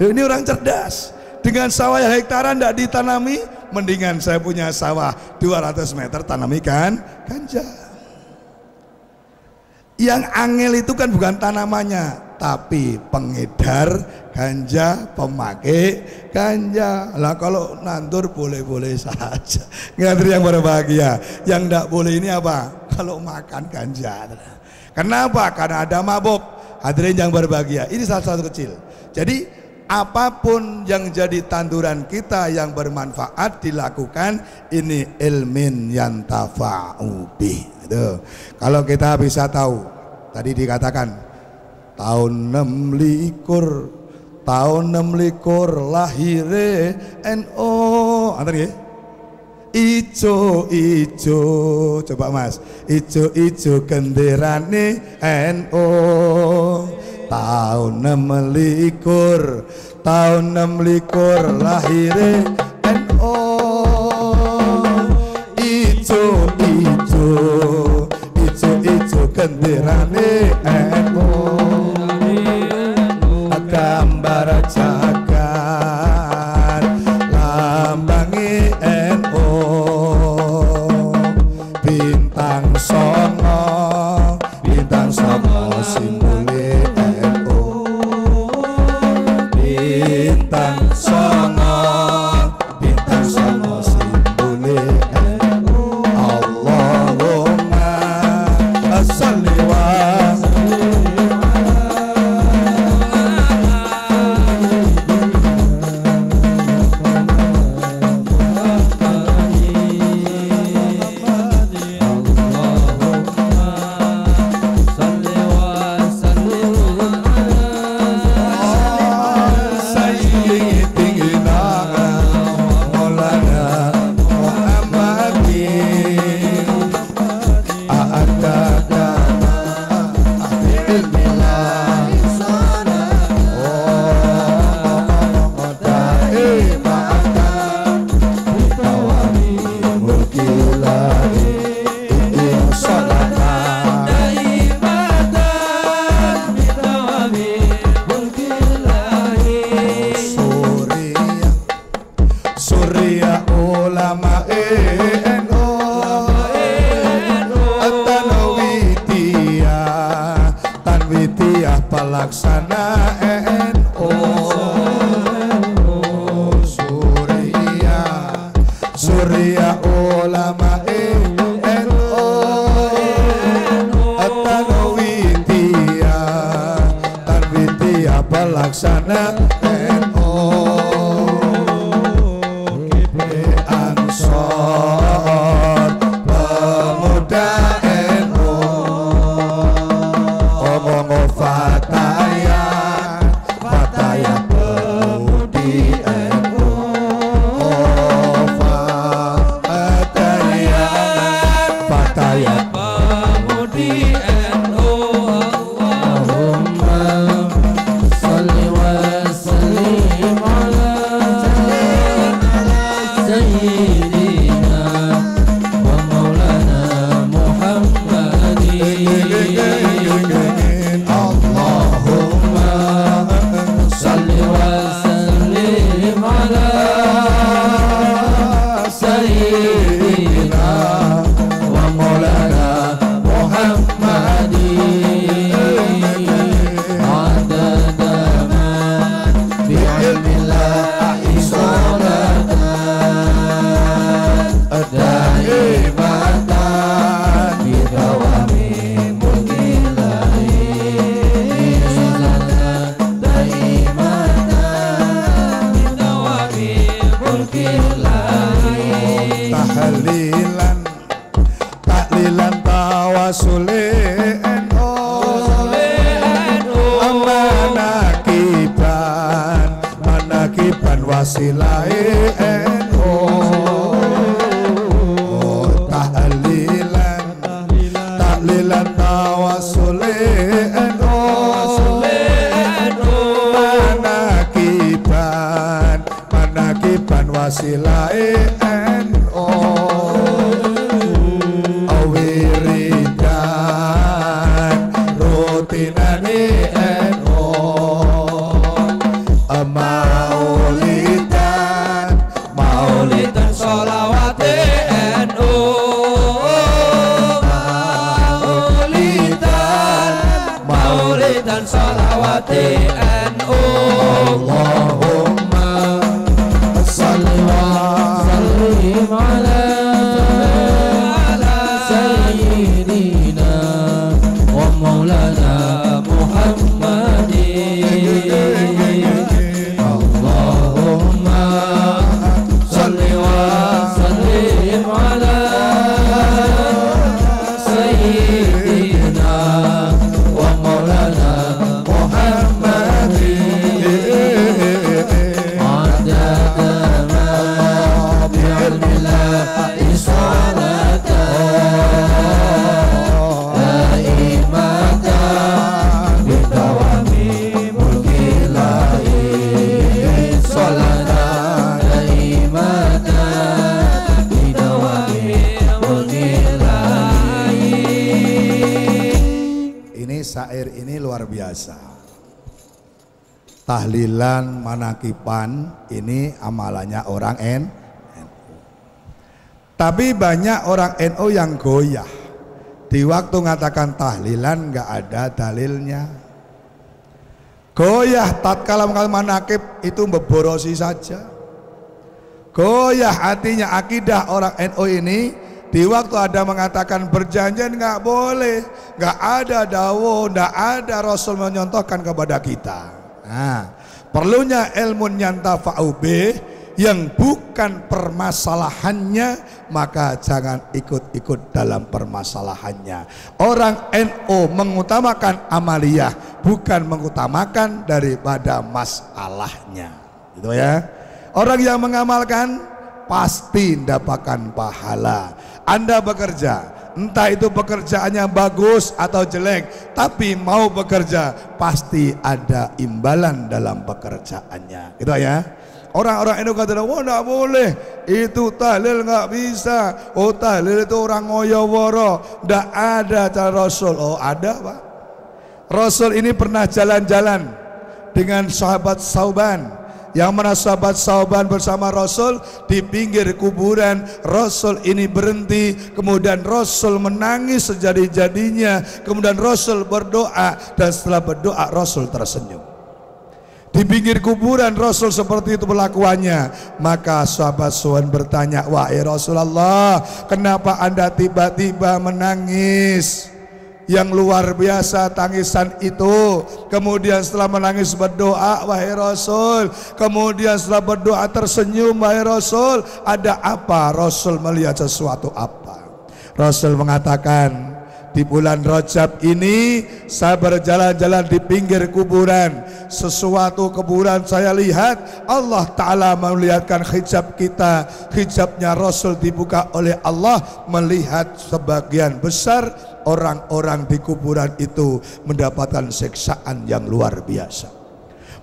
Ini orang cerdas. Dengan sawah yang hektaran tidak ditanami, mendingan saya punya sawah 200 meter tanami ganja. Yang angel itu kan bukan tanamannya, tapi pengedar ganja, pemakai ganja. Lah kalau nandur boleh-boleh saja. Ngadri yang berbahagia. Yang tidak boleh ini apa? Kalau makan ganja. Kenapa? Karena ada mabuk. Hadirin yang berbahagia. Ini salah satu kecil. Jadi apapun yang jadi tanduran kita yang bermanfaat dilakukan, ini ilmin yantafa'u bih. Itu. Kalau kita bisa tahu, tadi dikatakan tahun 26 lahire NO, antar ya. Ijo, coba Mas, ijo genderane NO. Tahun 26 lahire NO. Ijo genderane NO. Gambar jagat lambangi NO. Bintang songo simbole NO. Bintang songo simbole NO. Allahumma sholli wa pelaksana NO. Surya ulama NO. Tanwitia pelaksana NO. Ansor pemuda NO. Omong Fataya wasule NU manakiban wasilai NU tahlilan tawasule NU manakiban wasilai NU wiridan rutinane NU maulidan sholawate NU maulidan sholawate NU Allahumma sholli wa sallim ala sayyidina wa maulana Muhammadin Allahumma sholli wa sallim ala sayyidina wa maulana Muhammadin adada ma bi'ilmillahi salatan daimatan bidawami mulkillahi salatan daimatan bidawami mulkillahi. Ini syair ini luar biasa. Tahlilan manakiban ini amalannya orang NU. Tapi banyak orang NU yang goyah. Di waktu mengatakan tahlilan nggak ada dalilnya. Goyah tatkala manakib itu memborosi saja. Goyah artinya akidah orang NU ini. Di waktu ada mengatakan perjanjian nggak boleh, nggak ada dawuh, nggak ada Rasul menyontohkan kepada kita. Nah, perlunya ilmu nyantafa'u bih yang bukan permasalahannya, maka jangan ikut-ikut dalam permasalahannya. Orang NU mengutamakan amaliyah, bukan mengutamakan daripada masalahnya. Gitu ya. Orang yang mengamalkan pasti mendapatkan pahala. Anda bekerja, entah itu pekerjaannya bagus atau jelek, tapi mau bekerja pasti ada imbalan dalam pekerjaannya. Gitu ya. Orang-orang NU kata, oh enggak boleh, itu tahlil nggak bisa. Oh tahlil itu orang ngoyo-woro, enggak ada cara Rasul. Oh ada Pak. Rasul ini pernah jalan-jalan dengan sahabat Sauban. Yang mana sahabat Sauban bersama Rasul di pinggir kuburan. Rasul ini berhenti, kemudian Rasul menangis sejadi-jadinya, kemudian Rasul berdoa, dan setelah berdoa Rasul tersenyum. Di pinggir kuburan Rasul seperti itu perlakuannya. Maka sahabat Sauban bertanya, wahai Rasulullah, kenapa Anda tiba-tiba menangis? Yang luar biasa tangisan itu. Kemudian setelah menangis berdoa, wahai Rasul. Kemudian setelah berdoa tersenyum, wahai Rasul. Ada apa? Rasul melihat sesuatu apa? Rasul mengatakan, di bulan Rajab ini saya berjalan-jalan di pinggir kuburan. Sesuatu kuburan saya lihat, Allah Ta'ala melihatkan hijab kita. Hijabnya Rasul dibuka oleh Allah, melihat sebagian besar orang-orang di kuburan itu mendapatkan siksaan yang luar biasa.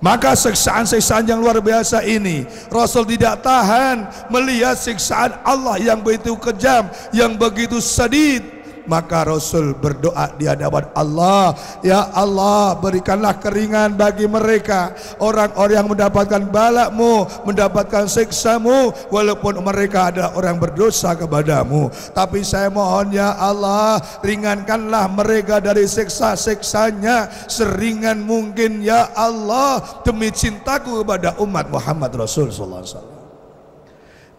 Maka siksaan-siksaan yang luar biasa ini Rasul tidak tahan melihat siksaan Allah yang begitu kejam, yang begitu sedih. Maka Rasul berdoa di hadapan Allah, ya Allah, berikanlah keringan bagi mereka, orang-orang yang mendapatkan balakmu, mendapatkan siksamu, walaupun mereka adalah orang berdosa kepadamu. Tapi saya mohon ya Allah, ringankanlah mereka dari siksa-siksanya seringan mungkin ya Allah, demi cintaku kepada umat Muhammad Rasul sallallahu alaihi wasallam.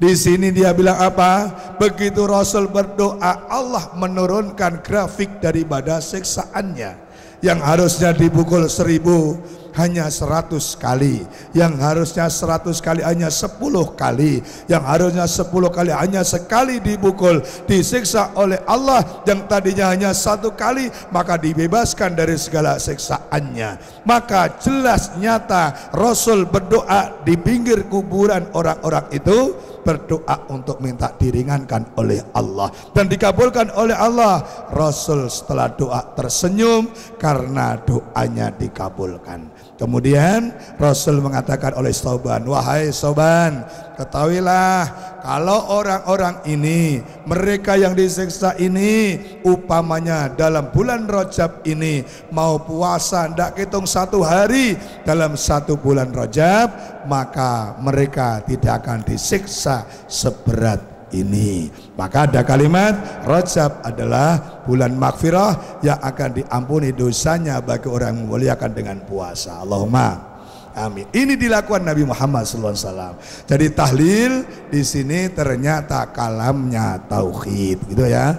Di sini dia bilang apa? Begitu Rasul berdoa, Allah menurunkan grafik daripada siksaannya. Yang harusnya dipukul 1000 hanya 100 kali, yang harusnya 100 kali hanya 10 kali, yang harusnya 10 kali hanya sekali dipukul, disiksa oleh Allah yang tadinya hanya 1 kali, maka dibebaskan dari segala siksaannya. Maka jelas nyata Rasul berdoa di pinggir kuburan orang-orang itu, berdoa untuk minta diringankan oleh Allah dan dikabulkan oleh Allah. Rasul setelah doa tersenyum karena doanya dikabulkan. Kemudian Rasul mengatakan oleh Sauban, wahai Sauban, ketahuilah kalau orang-orang ini, mereka yang disiksa ini, upamanya dalam bulan Rajab ini mau puasa ndak hitung 1 hari dalam 1 bulan Rajab, maka mereka tidak akan disiksa seberat ini. Maka ada kalimat Rajab adalah bulan maghfirah yang akan diampuni dosanya bagi orang yang memuliakan dengan puasa. Allahumma amin. Ini dilakukan Nabi Muhammad SAW. Jadi tahlil di sini ternyata kalamnya tauhid, gitu ya.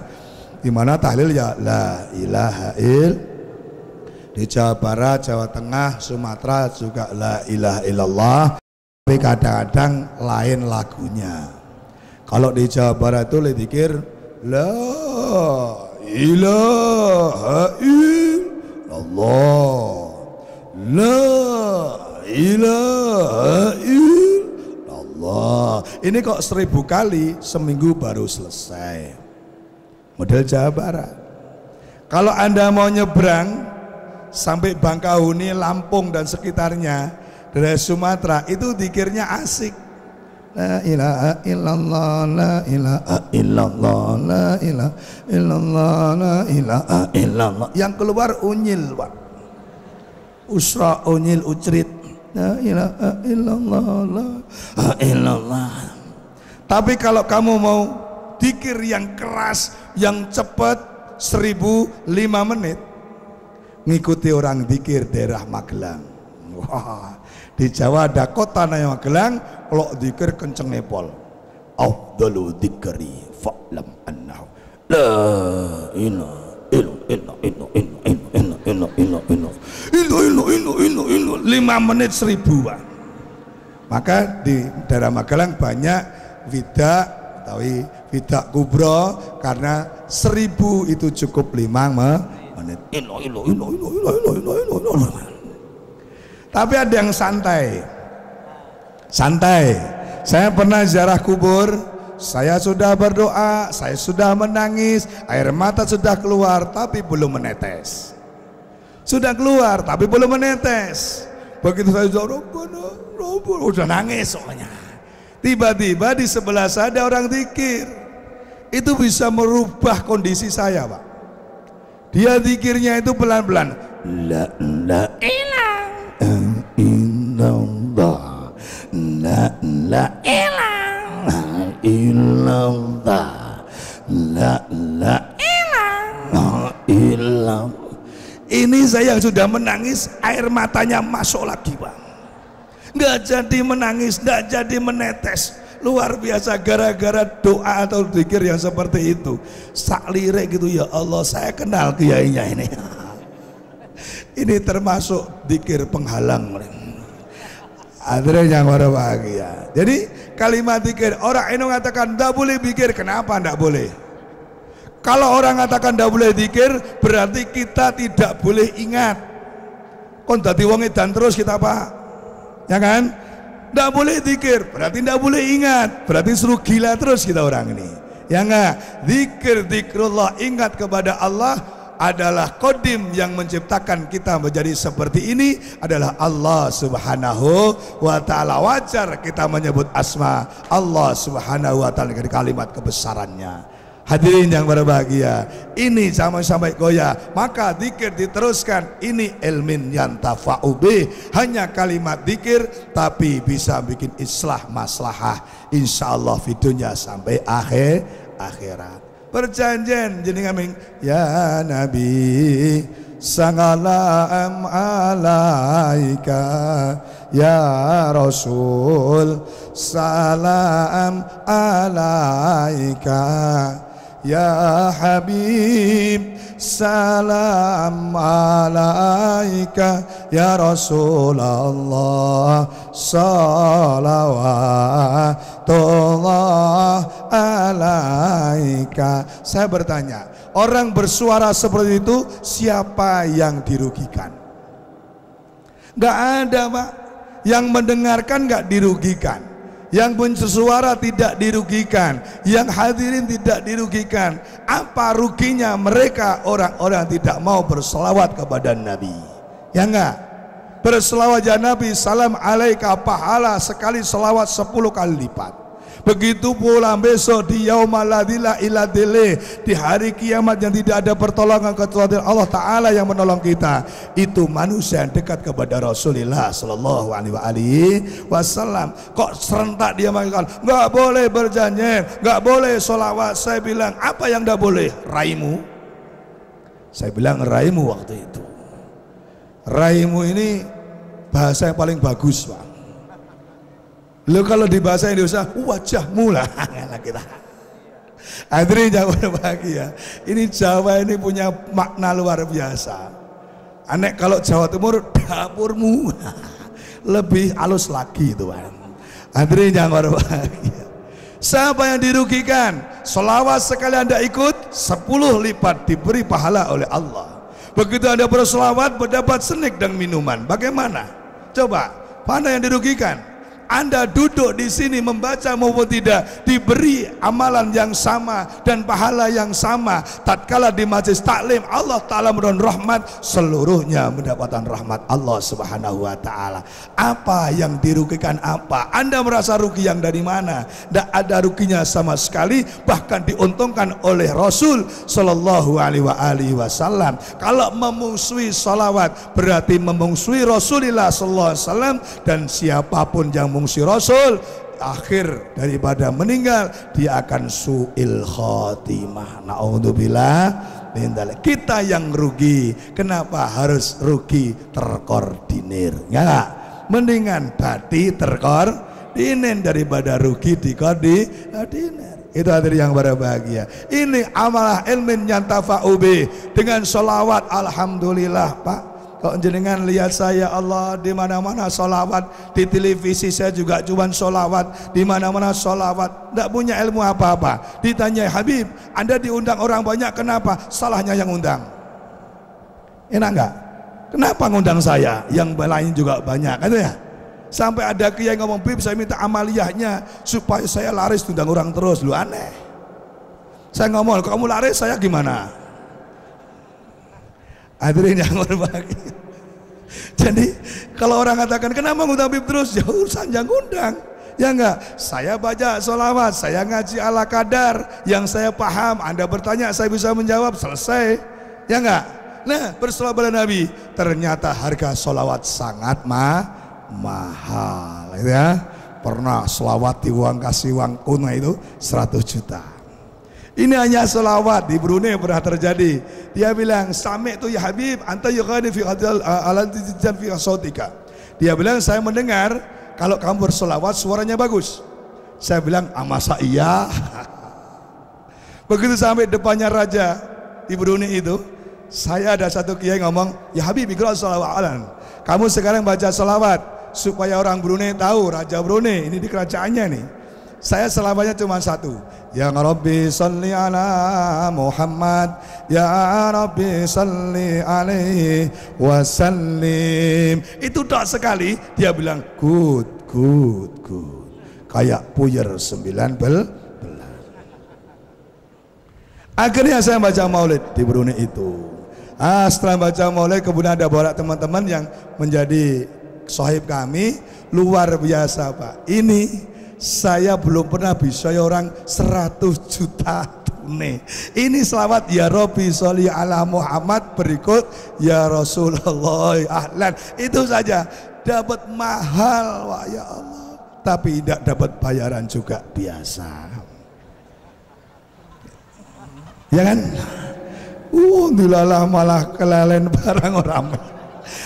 Dimana tahlil ya la ilaha di Jawa Barat, Jawa Tengah, Sumatera juga la ilaha illallah. Tapi kadang-kadang lain lagunya. Kalau di Jawa Barat itu dikir la ilaha illallah, la ilaha illallah. Ini kok 1000 kali seminggu baru selesai. Model Jawa Barat. Kalau Anda mau nyebrang sampai Bangkahuni, Lampung dan sekitarnya dari Sumatera, itu dikirnya asik. La ilaha illallah, la ilaha illallah, la ilaha illallah, la ilaha illallah. Yang keluar unyil, Pak. Usra unyil ucrit. La ilaha illallah, la ilaha illallah. Tapi kalau kamu mau dikir yang keras, yang cepat, 1005 menit, ngikuti orang dikir daerah Magelang. Wah, di Jawa ada kota namanya Magelang, kalau dikir kenceng nepol. Afdalu dzikri fa'lam annahu la ilaha illallah 5 menit 1000, Pak. Maka di daerah Magelang banyak widak, tahu widak kubro, karena 1000 itu cukup 5 menit. Tapi ada yang santai. Saya pernah ziarah kubur, saya sudah berdoa, saya sudah menangis, air mata sudah keluar tapi belum menetes. Sudah keluar tapi belum menetes. Begitu saya udah nangis soalnya. Tiba-tiba di sebelah saya ada orang zikir. Itu bisa merubah kondisi saya, Pak. Dia zikirnya itu pelan-pelan. La ilaha illallah, la ilaha illallah, la ilaha illallah. Ini saya sudah menangis, air matanya masuk lagi, Pak. Nggak jadi menangis, nggak jadi menetes. Luar biasa, gara-gara doa atau zikir yang seperti itu. Sak lirik gitu, ya Allah, saya kenal kiainya ini. Ini termasuk zikir penghalang. Akhirnya yang berbahagia. Jadi kalimat zikir, orang ini mengatakan tidak boleh zikir. Kenapa tidak boleh? Kalau orang mengatakan tidak boleh zikir, berarti kita tidak boleh ingat. Kon dadi wong edan terus kita, Pak, ya kan? Tidak boleh zikir, berarti tidak boleh ingat, berarti suruh gila terus kita orang ini. Ya enggak? Zikir, zikrullah, ingat kepada Allah adalah kodim yang menciptakan kita menjadi seperti ini adalah Allah Subhanahu wa ta'ala. Wajar kita menyebut asma Allah Subhanahu wa ta'ala dari kalimat kebesarannya. Hadirin yang berbahagia, ini sampai goyah, maka zikir diteruskan. Ini ilmin yantafa'u bih, hanya kalimat zikir tapi bisa bikin islah maslahah insyaallah videonya sampai akhirat. Perjanjian jenengan ming ya Nabi salam alaika, ya Rasul salam alaika, ya Habib, salam alaika ya Rasulullah, salawatullah alaika. Saya bertanya, orang bersuara seperti itu siapa yang dirugikan? Gak ada, Pak. Yang mendengarkan gak dirugikan, yang bersuara tidak dirugikan, yang hadirin tidak dirugikan. Apa ruginya mereka orang-orang tidak mau berselawat kepada Nabi? Ya enggak? Berselawat ya Nabi, salam alaika, pahala sekali selawat 10 kali lipat. Begitu pula besok di yaumal ladzi la ilaha illa, di hari kiamat yang tidak ada pertolongan kecuali Allah Ta'ala yang menolong kita. Itu manusia yang dekat kepada Rasulullah Sallallahu Alaihi Wasallam. Kok serentak dia mengatakan nggak boleh berjanji, nggak boleh sholawat. Saya bilang, apa yang nggak boleh? Raimu. Saya bilang raimu waktu itu. Raimu ini bahasa yang paling bagus, Pak. Lo kalau di bahasa Indonesia wajahmu lah kita. Hadirin yang berbahagia, ini Jawa ini punya makna luar biasa. Aneh kalau Jawa Timur dapurmu lebih halus lagi itu, Pak. Hadirin yang berbahagia, siapa yang dirugikan? Selawat sekali Anda ikut 10 lipat diberi pahala oleh Allah. Begitu Anda berselawat mendapat snack dan minuman. Bagaimana? Coba, mana yang dirugikan? Anda duduk di sini membaca maupun tidak diberi amalan yang sama dan pahala yang sama. Tatkala di majelis taklim Allah Ta'ala memberikan rahmat, seluruhnya mendapatkan rahmat Allah Subhanahu wa Ta'ala. Apa yang dirugikan? Apa? Anda merasa rugi yang dari mana? Tidak ada ruginya sama sekali, bahkan diuntungkan oleh Rasul Sallallahu Alaihi Wasallam. Kalau memusuhi salawat berarti memusuhi Rasulullah Sallallahu Alaihi Wasallam, dan siapapun yang si Rasul akhir daripada meninggal dia akan su'il khotimah. Na'udzubillah min dzalik. Kita yang rugi. Kenapa harus rugi terkoordinir? Enggak, mendingan bati terkoordinir daripada rugi dikoordinir. Itu hadirin yang berbahagia. Ini amalah ilmin yantafa'u bih, dengan sholawat. Alhamdulillah, Pak. Kok jenengan lihat saya, Allah, di mana-mana sholawat, di televisi saya juga cuma sholawat, di mana-mana sholawat, tidak punya ilmu apa-apa. Ditanya, Habib, Anda diundang orang banyak, kenapa? Salahnya yang undang. Enak enggak? Kenapa ngundang saya? Yang lain juga banyak, kan ya? Sampai ada kiai ngomong, Bib, saya minta amaliyahnya supaya saya laris diundang orang terus. Lu aneh. Saya ngomong, kamu laris, saya gimana? Hadirin yang berbahagia. Jadi kalau orang katakan kenapa ngundang Habib terus, ya urusan yang ngundang. Ya enggak, saya baca sholawat, saya ngaji ala kadar yang saya paham. Anda bertanya, saya bisa menjawab, selesai. Ya enggak. Nah, bersolawat pada Nabi, ternyata harga sholawat sangat mahal, ya. Pernah sholawat di uang kasih uang kuno itu 100 juta. Ini hanya selawat. Di Brunei pernah terjadi. Dia bilang, sami' tu ya Habib, anta yughani fi alantijan fi sautika. Dia bilang, saya mendengar kalau kamu berselawat suaranya bagus. Saya bilang, masa iya? Begitu sampai depannya raja di Brunei itu, saya ada satu kiai ngomong, ya Habib ikra sholawatan. Kamu sekarang baca selawat supaya orang Brunei tahu, raja Brunei ini di kerajaannya nih. Saya selawatnya cuma satu. Ya Rabbi salli ala Muhammad, ya Rabbi salli alaihi wasallim. Itu tak sekali dia bilang good. Kayak puyer 19. Akhirnya saya baca maulid di Brunei itu. Setelah baca maulid kemudian ada bawa teman-teman yang menjadi sahib kami. Luar biasa, Pak. Ini saya belum pernah bisa orang 100 juta tunai. Ini selawat ya Rabbi sholli ala Muhammad, berikut ya Rasulullah ahlan. Itu saja dapat mahal, wah ya Allah. Tapi tidak dapat bayaran juga biasa. Ya kan? Dilalah malah kelalen barang orang.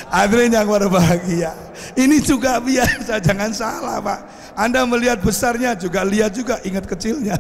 Hadirin yang berbahagia, ini juga biasa, jangan salah, Pak. Anda melihat besarnya juga lihat juga ingat kecilnya.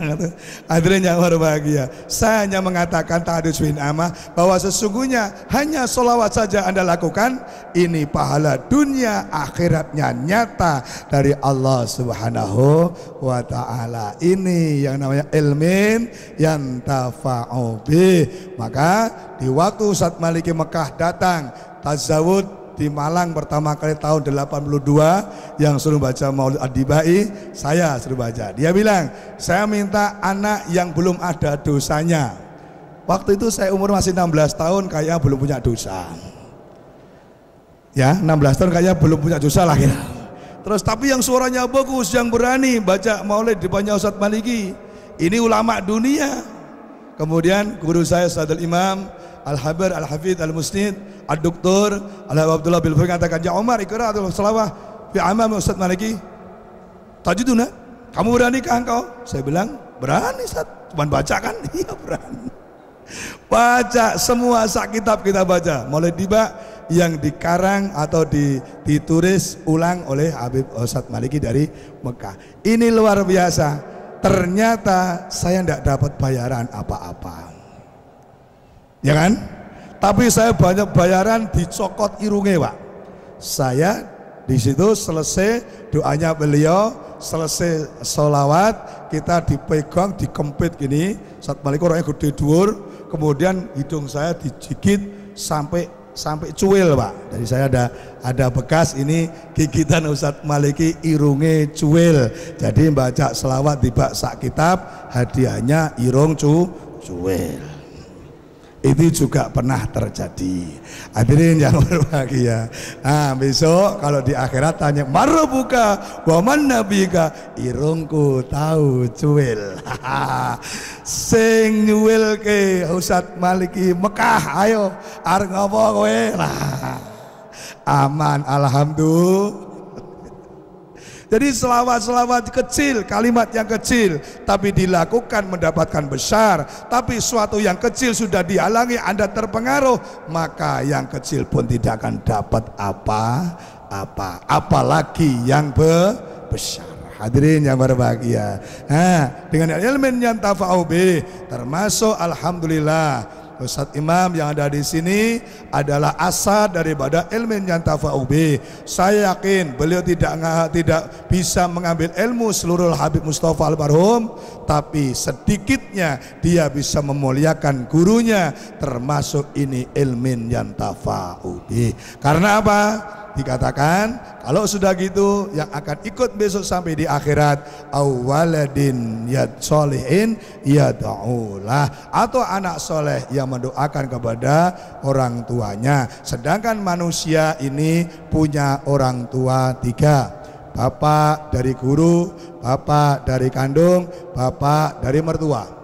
Hadirin yang berbahagia, saya hanya mengatakan tahdits bin amah bahwa sesungguhnya hanya sholawat saja Anda lakukan, ini pahala dunia akhiratnya nyata dari Allah Subhanahu wa ta'ala. Ini yang namanya ilmin yang tafa'u bih. Maka di waktu Ustadz Maliki Mekah datang tazawud di Malang pertama kali tahun 82, yang suruh baca Maulid Ad-Dibai, saya suruh baca. Dia bilang, saya minta anak yang belum ada dosanya. Waktu itu saya umur masih 16 tahun, kayak belum punya dosa. Ya, 16 tahun kayak belum punya dosa lah ya. Terus tapi yang suaranya bagus, yang berani baca Maulid di depannya Ustadz Maliki, ini ulama dunia. Kemudian guru saya Ustadz Imam Al-Habar Al-Hafidh Al-Musnid Ad-Doktor Al-Abdullah Bilfur katakan, ya Umar ikra atau salawah fi amam Ustadz Maliki tajiduna, kamu beranikah engkau? Saya bilang berani Ustadz, cuman baca kan? Iya berani. Baca semua sak kitab kita baca Maulid Diba yang dikarang atau ditulis ulang oleh Habib Ustadz Maliki dari Mekah. Ini luar biasa. Ternyata saya tidak dapat bayaran apa-apa, ya kan? Tapi saya banyak bayaran dicokot irunge, Pak. Saya di situ selesai doanya beliau, selesai sholawat, kita dipegang, dikempit gini. Ustadz Maliki orangnya gede dhuwur, kemudian hidung saya dijigit sampai cuil, Pak. Jadi saya ada bekas ini gigitan Ustadz Maliki irunge cuil. Jadi baca selawat tiba sak kitab, hadiahnya irung cuil. Itu juga pernah terjadi. Hadirin yang berbahagia. Nah, besok kalau di akhirat tanya marbuka wa man nabika, irungku tahu cuil. Sing nyuwilke Ustadz Maliki Mekah, ayo arep ngopo kowe? Aman alhamdulillah. Jadi selawat-selawat kecil, kalimat yang kecil tapi dilakukan mendapatkan besar. Tapi suatu yang kecil sudah dihalangi, Anda terpengaruh, maka yang kecil pun tidak akan dapat apa-apa, apalagi yang besar. Hadirin yang berbahagia. Nah, dengan ilmu yang tafa'u bih, termasuk alhamdulillah Ustadz Imam yang ada di sini adalah asal daripada ilmu yang tafa'u bih. Saya yakin beliau tidak bisa mengambil ilmu seluruh Habib Mustafa Al-Marhum, tapi sedikitnya dia bisa memuliakan gurunya, termasuk ini ilmu yang tafa'u bih. Karena apa? Dikatakan kalau sudah gitu yang akan ikut besok sampai di akhirat awaladin yad solihin yad'ulah, atau anak soleh yang mendoakan kepada orang tuanya. Sedangkan manusia ini punya orang tua tiga, bapak dari guru, bapak dari kandung, bapak dari mertua.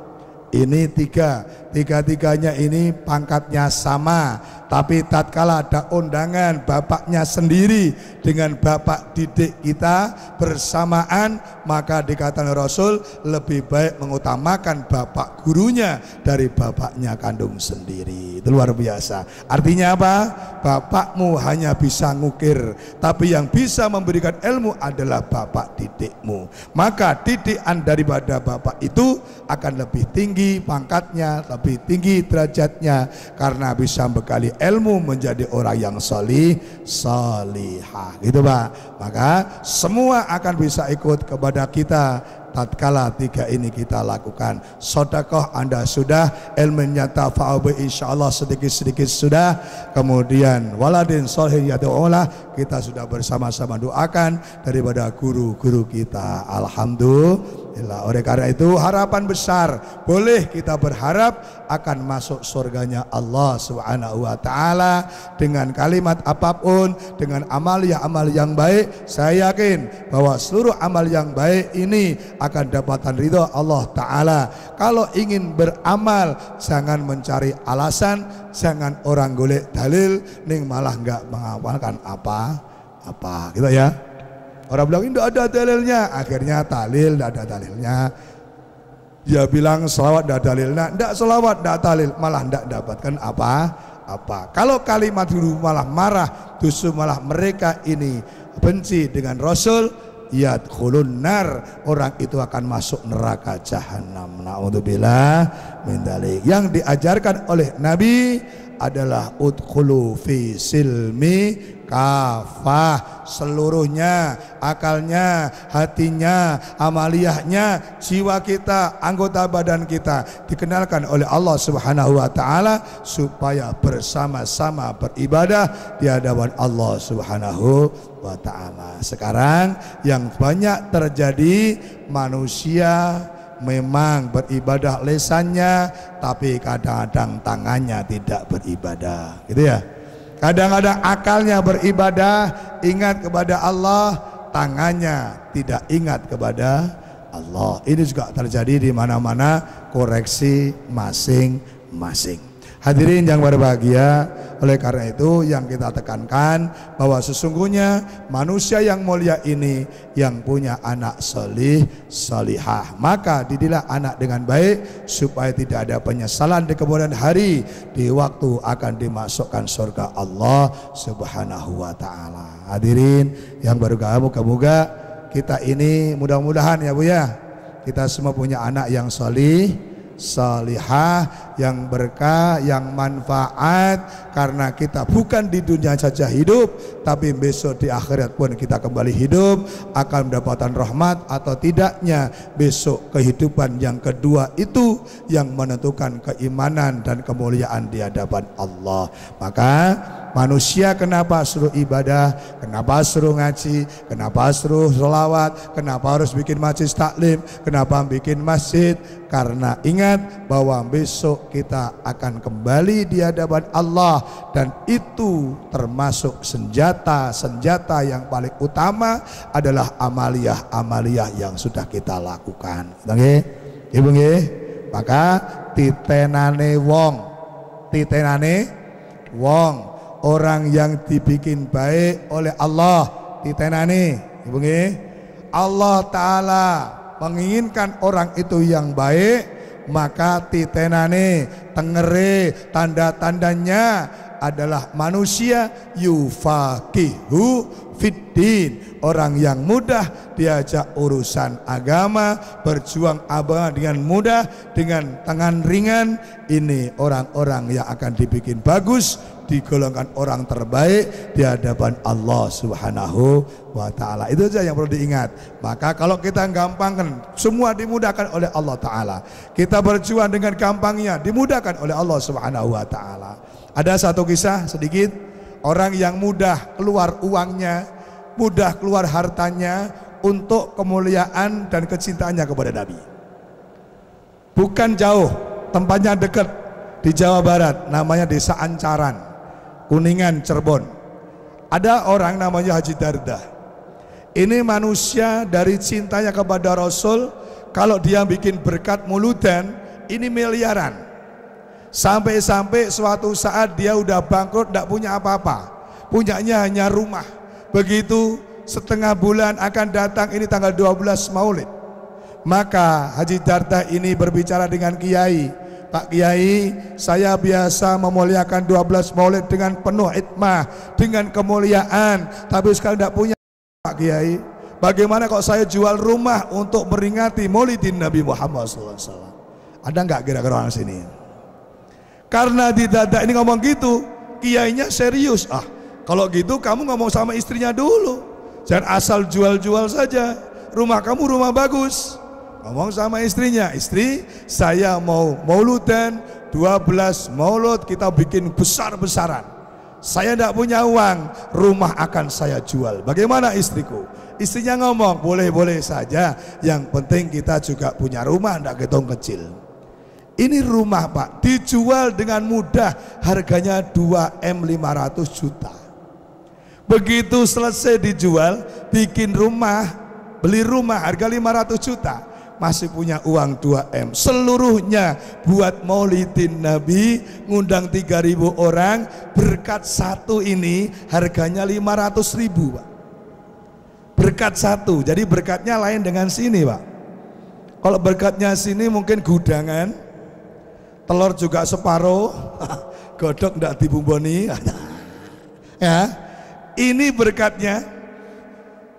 Ini tiga-tiganya ini pangkatnya sama, tapi tatkala ada undangan bapaknya sendiri dengan bapak didik kita bersamaan, maka dikatakan Rasul lebih baik mengutamakan bapak gurunya dari bapaknya kandung sendiri. Itu luar biasa. Artinya apa? Bapakmu hanya bisa ngukir, tapi yang bisa memberikan ilmu adalah bapak didikmu. Maka didikan daripada bapak itu akan lebih tinggi pangkatnya, lebih tinggi derajatnya, karena bisa bekali ilmu menjadi orang yang salihah, gitu Pak. Maka semua akan bisa ikut kepada kita tatkala tiga ini kita lakukan. Sedekah Anda sudah, ilmunya tafa'u insyaallah sedikit-sedikit sudah, kemudian waladin sholihin yad'ulah kita sudah bersama-sama doakan daripada guru-guru kita. Alhamdulillah. Oleh karena itu harapan besar, boleh kita berharap akan masuk surganya Allah Subhanahu wa taala dengan kalimat apapun, dengan amal yang baik. Saya yakin bahwa seluruh amal yang baik ini akan dapatkan ridho Allah Ta'ala. Kalau ingin beramal jangan mencari alasan, jangan orang golek dalil ning malah nggak mengamalkan apa-apa, gitu ya. Orang bilang ini tidak ada dalilnya, akhirnya dalil tidak ada dalilnya. Dia bilang selawat tidak dalilnya, tidak selawat tidak dalil, malah tidak dapatkan apa-apa. Kalau kalimat dulu malah marah, justru malah mereka ini benci dengan Rasul. yadkhulun nar, orang itu akan masuk neraka jahanam. Naudzubillah min dzalik. Yang diajarkan oleh Nabi adalah udkhulu fi silmi kafah, seluruhnya, akalnya, hatinya, amaliyahnya, jiwa kita, anggota badan kita dikenalkan oleh Allah Subhanahu wa taala supaya bersama-sama beribadah di hadapan Allah Subhanahu wa taala. Sekarang yang banyak terjadi, manusia memang beribadah lesannya, tapi kadang-kadang tangannya tidak beribadah, gitu ya. Kadang-kadang akalnya beribadah, ingat kepada Allah, tangannya tidak ingat kepada Allah. Ini juga terjadi di mana-mana, koreksi masing-masing. Hadirin yang berbahagia, oleh karena itu yang kita tekankan bahwa sesungguhnya manusia yang mulia ini yang punya anak solih solihah, maka didilah anak dengan baik supaya tidak ada penyesalan di kemudian hari, di waktu akan dimasukkan surga Allah Subhanahu wa taala. Hadirin yang berbahagia, moga-moga kita ini mudah-mudahan ya Bu ya, kita semua punya anak yang solih salihah, yang berkah, yang manfaat, karena kita bukan di dunia saja hidup, tapi besok di akhirat pun kita kembali hidup, akan mendapatkan rahmat atau tidaknya besok kehidupan yang kedua itu yang menentukan keimanan dan kemuliaan di hadapan Allah. Maka manusia kenapa suruh ibadah, kenapa suruh ngaji, kenapa suruh sholawat, kenapa harus bikin majelis taklim, kenapa bikin masjid? Karena ingat bahwa besok kita akan kembali di hadapan Allah, dan itu termasuk senjata yang paling utama adalah amaliyah yang sudah kita lakukan. Ibu nggih? Maka titenane wong orang yang dibikin baik oleh Allah, titenane ibu nggih, Allah taala menginginkan orang itu yang baik, maka titenane, tengere, tanda-tandanya adalah manusia yufaqihu fiddin, orang yang mudah diajak urusan agama, berjuang agama dengan mudah, dengan tangan ringan. Ini orang-orang yang akan dibikin bagus, digolongkan orang terbaik di hadapan Allah Subhanahu wa taala. Itu saja yang perlu diingat. Maka kalau kita gampangkan, semua dimudahkan oleh Allah taala. Kita berjuang dengan gampangnya, dimudahkan oleh Allah Subhanahu wa taala. Ada satu kisah sedikit, orang yang mudah keluar uangnya, mudah keluar hartanya untuk kemuliaan dan kecintaannya kepada Nabi. Bukan jauh, tempatnya dekat di Jawa Barat, namanya Desa Ancaran, Kuningan, Cirebon. Ada orang namanya Haji Darda. Ini manusia dari cintanya kepada Rasul, kalau dia bikin berkat muludan, ini miliaran. Sampai-sampai suatu saat dia udah bangkrut, tidak punya apa-apa, punyanya hanya rumah. Begitu setengah bulan akan datang, ini tanggal 12 Maulid, maka Haji Darda ini berbicara dengan Kiai, Pak Kiai, saya biasa memuliakan 12 Maulid dengan penuh hikmah, dengan kemuliaan, tapi sekarang tidak punya Pak Kiai. Bagaimana kalau saya jual rumah untuk meringati Maulidin Nabi Muhammad SAW? Ada nggak kira-kira orang sini? Karena di dada ini ngomong gitu, kiainya serius. Ah, kalau gitu kamu ngomong sama istrinya dulu, jangan asal jual-jual saja. Rumah kamu rumah bagus, ngomong sama istrinya, istri saya mau mauludan 12 maulud, kita bikin besar-besaran. Saya tidak punya uang, rumah akan saya jual. Bagaimana istriku? Istrinya ngomong, boleh-boleh saja, yang penting kita juga punya rumah, tidak ketong kecil. Ini rumah Pak, dijual dengan mudah, harganya 2M 500 juta. Begitu selesai dijual, bikin rumah, beli rumah harga 500 juta, masih punya uang 2M, seluruhnya buat maulidin Nabi, ngundang 3.000 orang. Berkat satu ini harganya 500.000 Pak, berkat satu. Jadi berkatnya lain dengan sini Pak. Kalau berkatnya sini mungkin gudangan, telur juga separuh, godok ndak dibumboni. Ya, ini berkatnya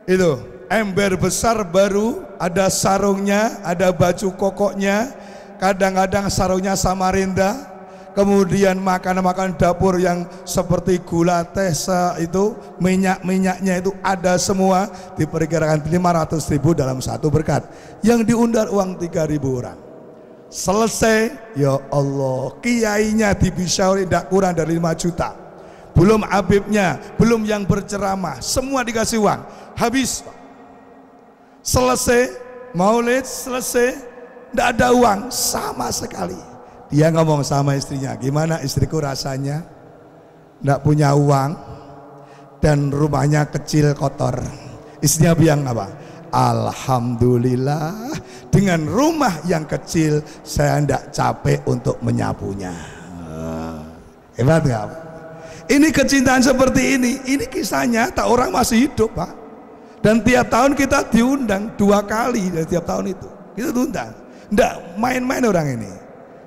itu ember besar baru, ada sarungnya, ada baju kokoknya, kadang-kadang sarungnya Samarinda, kemudian makanan-makanan dapur yang seperti gula, teh, itu minyak-minyaknya itu ada semua, diperkirakan 500.000 dalam satu berkat, yang diundang uang 3.000 orang. Selesai, ya Allah, kiainya dibisauri tidak kurang dari 5 juta, belum habibnya, belum yang berceramah, semua dikasih uang, habis. Selesai maulid, selesai, tidak ada uang sama sekali. Dia ngomong sama istrinya, gimana istriku rasanya tidak punya uang dan rumahnya kecil kotor. Istrinya bilang apa? Alhamdulillah, dengan rumah yang kecil saya tidak capek untuk menyapunya. Hebat gak? Ini kecintaan seperti ini kisahnya, tak orang masih hidup, Pak. Dan tiap tahun kita diundang 2 kali dari tiap tahun itu. Kita diundang. Tidak main-main orang ini.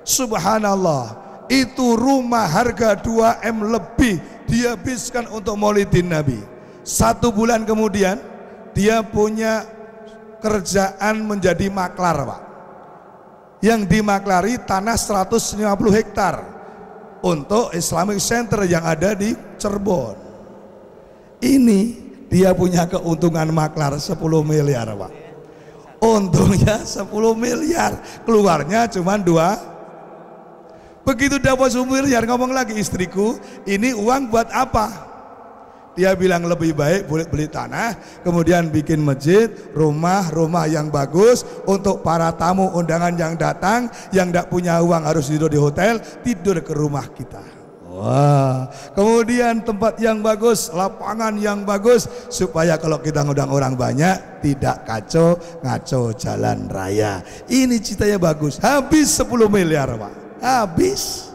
Subhanallah. Itu rumah harga 2M lebih dihabiskan untuk maulidin Nabi. 1 bulan kemudian dia punya kerjaan menjadi maklar, Pak. Yang dimaklari tanah 150 hektar untuk Islamic Center yang ada di Cirebon. Ini dia punya keuntungan maklar 10 miliar, Pak. Untungnya 10 miliar, keluarnya cuma 2. Begitu dapat 10 miliar, ngomong lagi istriku, ini uang buat apa? Dia bilang lebih baik beli tanah, kemudian bikin masjid, rumah yang bagus untuk para tamu undangan yang datang, yang tidak punya uang harus tidur di hotel, tidur ke rumah kita. Wah, kemudian tempat yang bagus, lapangan yang bagus, supaya kalau kita ngundang orang banyak tidak ngaco jalan raya. Ini ceritanya bagus. Habis 10 miliar, Pak. Habis.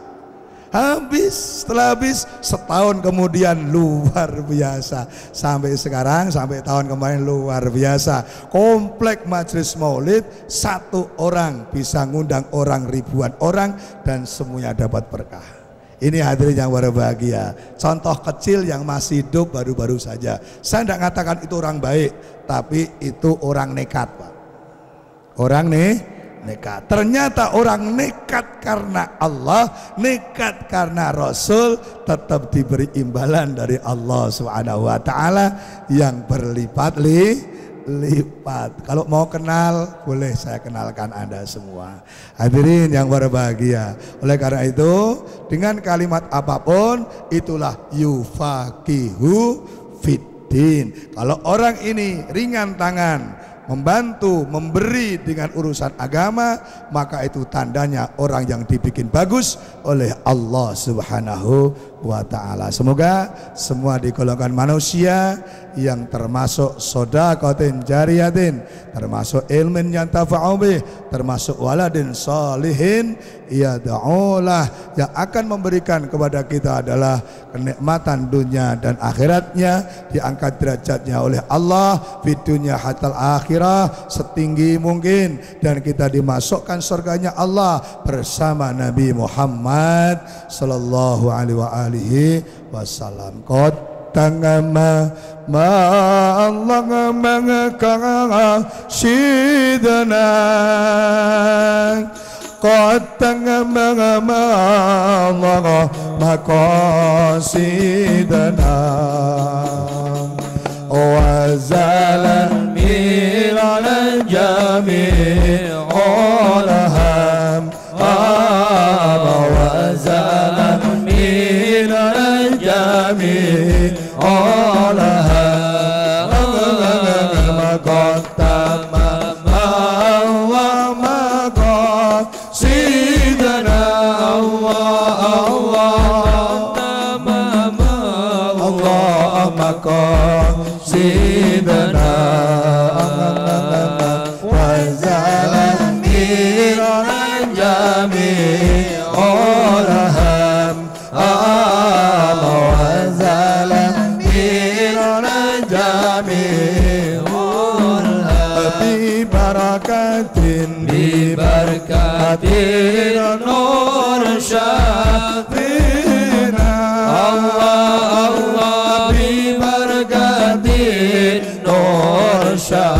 Setelah habis, setahun kemudian luar biasa. Sampai sekarang, sampai tahun kemarin luar biasa. Komplek Majelis Maulid, 1 orang bisa ngundang orang ribuan orang dan semuanya dapat berkah. Ini hadirin yang berbahagia, contoh kecil yang masih hidup baru-baru saja. Saya tidak mengatakan itu orang baik, tapi itu orang nekat, Pak. Orang nekat. Ternyata orang nekat karena Allah, nekat karena Rasul, tetap diberi imbalan dari Allah Subhanahu wa taala yang berlipat-lipat. Kalau mau kenal, boleh saya kenalkan Anda semua. Hadirin yang berbahagia. Oleh karena itu, dengan kalimat apapun, itulah yufaqihu fiddin. Kalau orang ini ringan tangan, membantu, memberi dengan urusan agama, maka itu tandanya orang yang dibikin bagus oleh Allah Subhanahu wa ta'ala. Semoga semua digolongkan manusia yang termasuk sodaqatin jariyatin, termasuk ilmin yang tafa'u bih, termasuk waladin salihin yad'ulah, yang akan memberikan kepada kita adalah kenikmatan dunia dan akhiratnya, diangkat derajatnya oleh Allah di dunia hatta akhirah setinggi mungkin, dan kita dimasukkan surganya Allah bersama Nabi Muhammad sallallahu alaihi wasallam. Tangama ma Allah mengkang sidana, tangama ma Allah maqasidana, wa zalan milal jami' olaham, wa zalan milal jami' olaham, maqaddama wa maqasidana, Allah maqasidana, wa zalan milal jami' olaham, bibarakatin nur syafina, Allah bibarakatin nur syafina.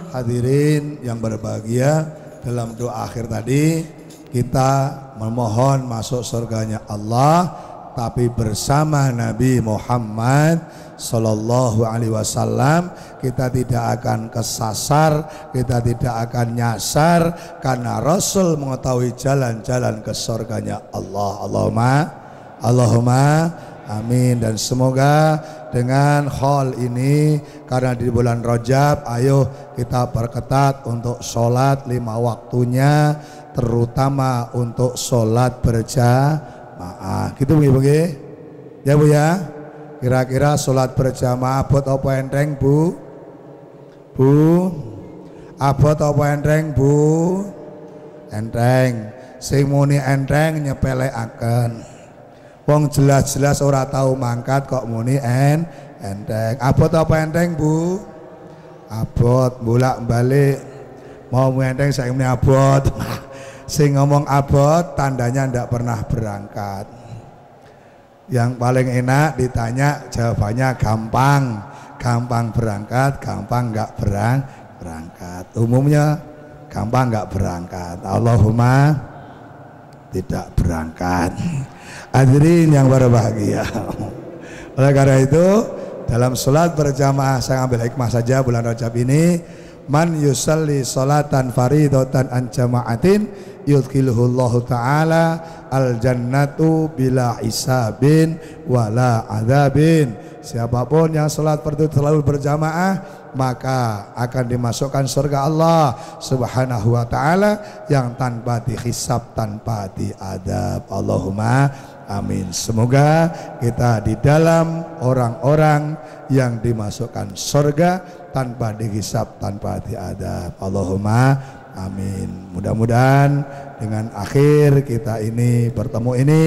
Hadirin yang berbahagia, dalam doa akhir tadi kita memohon masuk surganya Allah, tapi bersama Nabi Muhammad Sallallahu Alaihi Wasallam. Kita tidak akan kesasar, kita tidak akan nyasar, karena Rasul mengetahui jalan-jalan ke surganya Allah. Allahumma amin. Dan semoga dengan hal ini, karena di bulan Rajab, ayo kita perketat untuk sholat 5 waktunya, terutama untuk sholat berjamaah. Gitu Bu, ya Bu ya. Kira-kira sholat berjamaah abot apa enteng Bu? Abot apa enteng Bu? Enteng. Sing muni enteng nyepelekaken. Wong jelas-jelas ora tahu mangkat kok muni enteng. Abot apa enteng Bu? Abot, bolak-balik. Mau enteng saya muni abot. Sing ngomong abot tandanya ndak pernah berangkat. Yang paling enak ditanya jawabannya gampang. Gampang berangkat, gampang nggak berangkat. Umumnya gampang nggak berangkat. Allahumma tidak berangkat. Hadirin yang berbahagia, oleh karena itu dalam sholat berjamaah saya ambil hikmah saja bulan Rajab ini. Man yusalli sholatan faridatan an jama'atin yudkhiluhullahu ta'ala al jannatu bila hisabin wala adzabin. Siapapun yang sholat fardu selalu berjamaah, maka akan dimasukkan surga Allah Subhanahu wa ta'ala yang tanpa dihisab, tanpa diadab. Allahumma amin. Semoga kita di dalam orang-orang yang dimasukkan surga tanpa dihisab, tanpa diadab. Allahumma amin. Mudah-mudahan dengan akhir kita ini bertemu ini,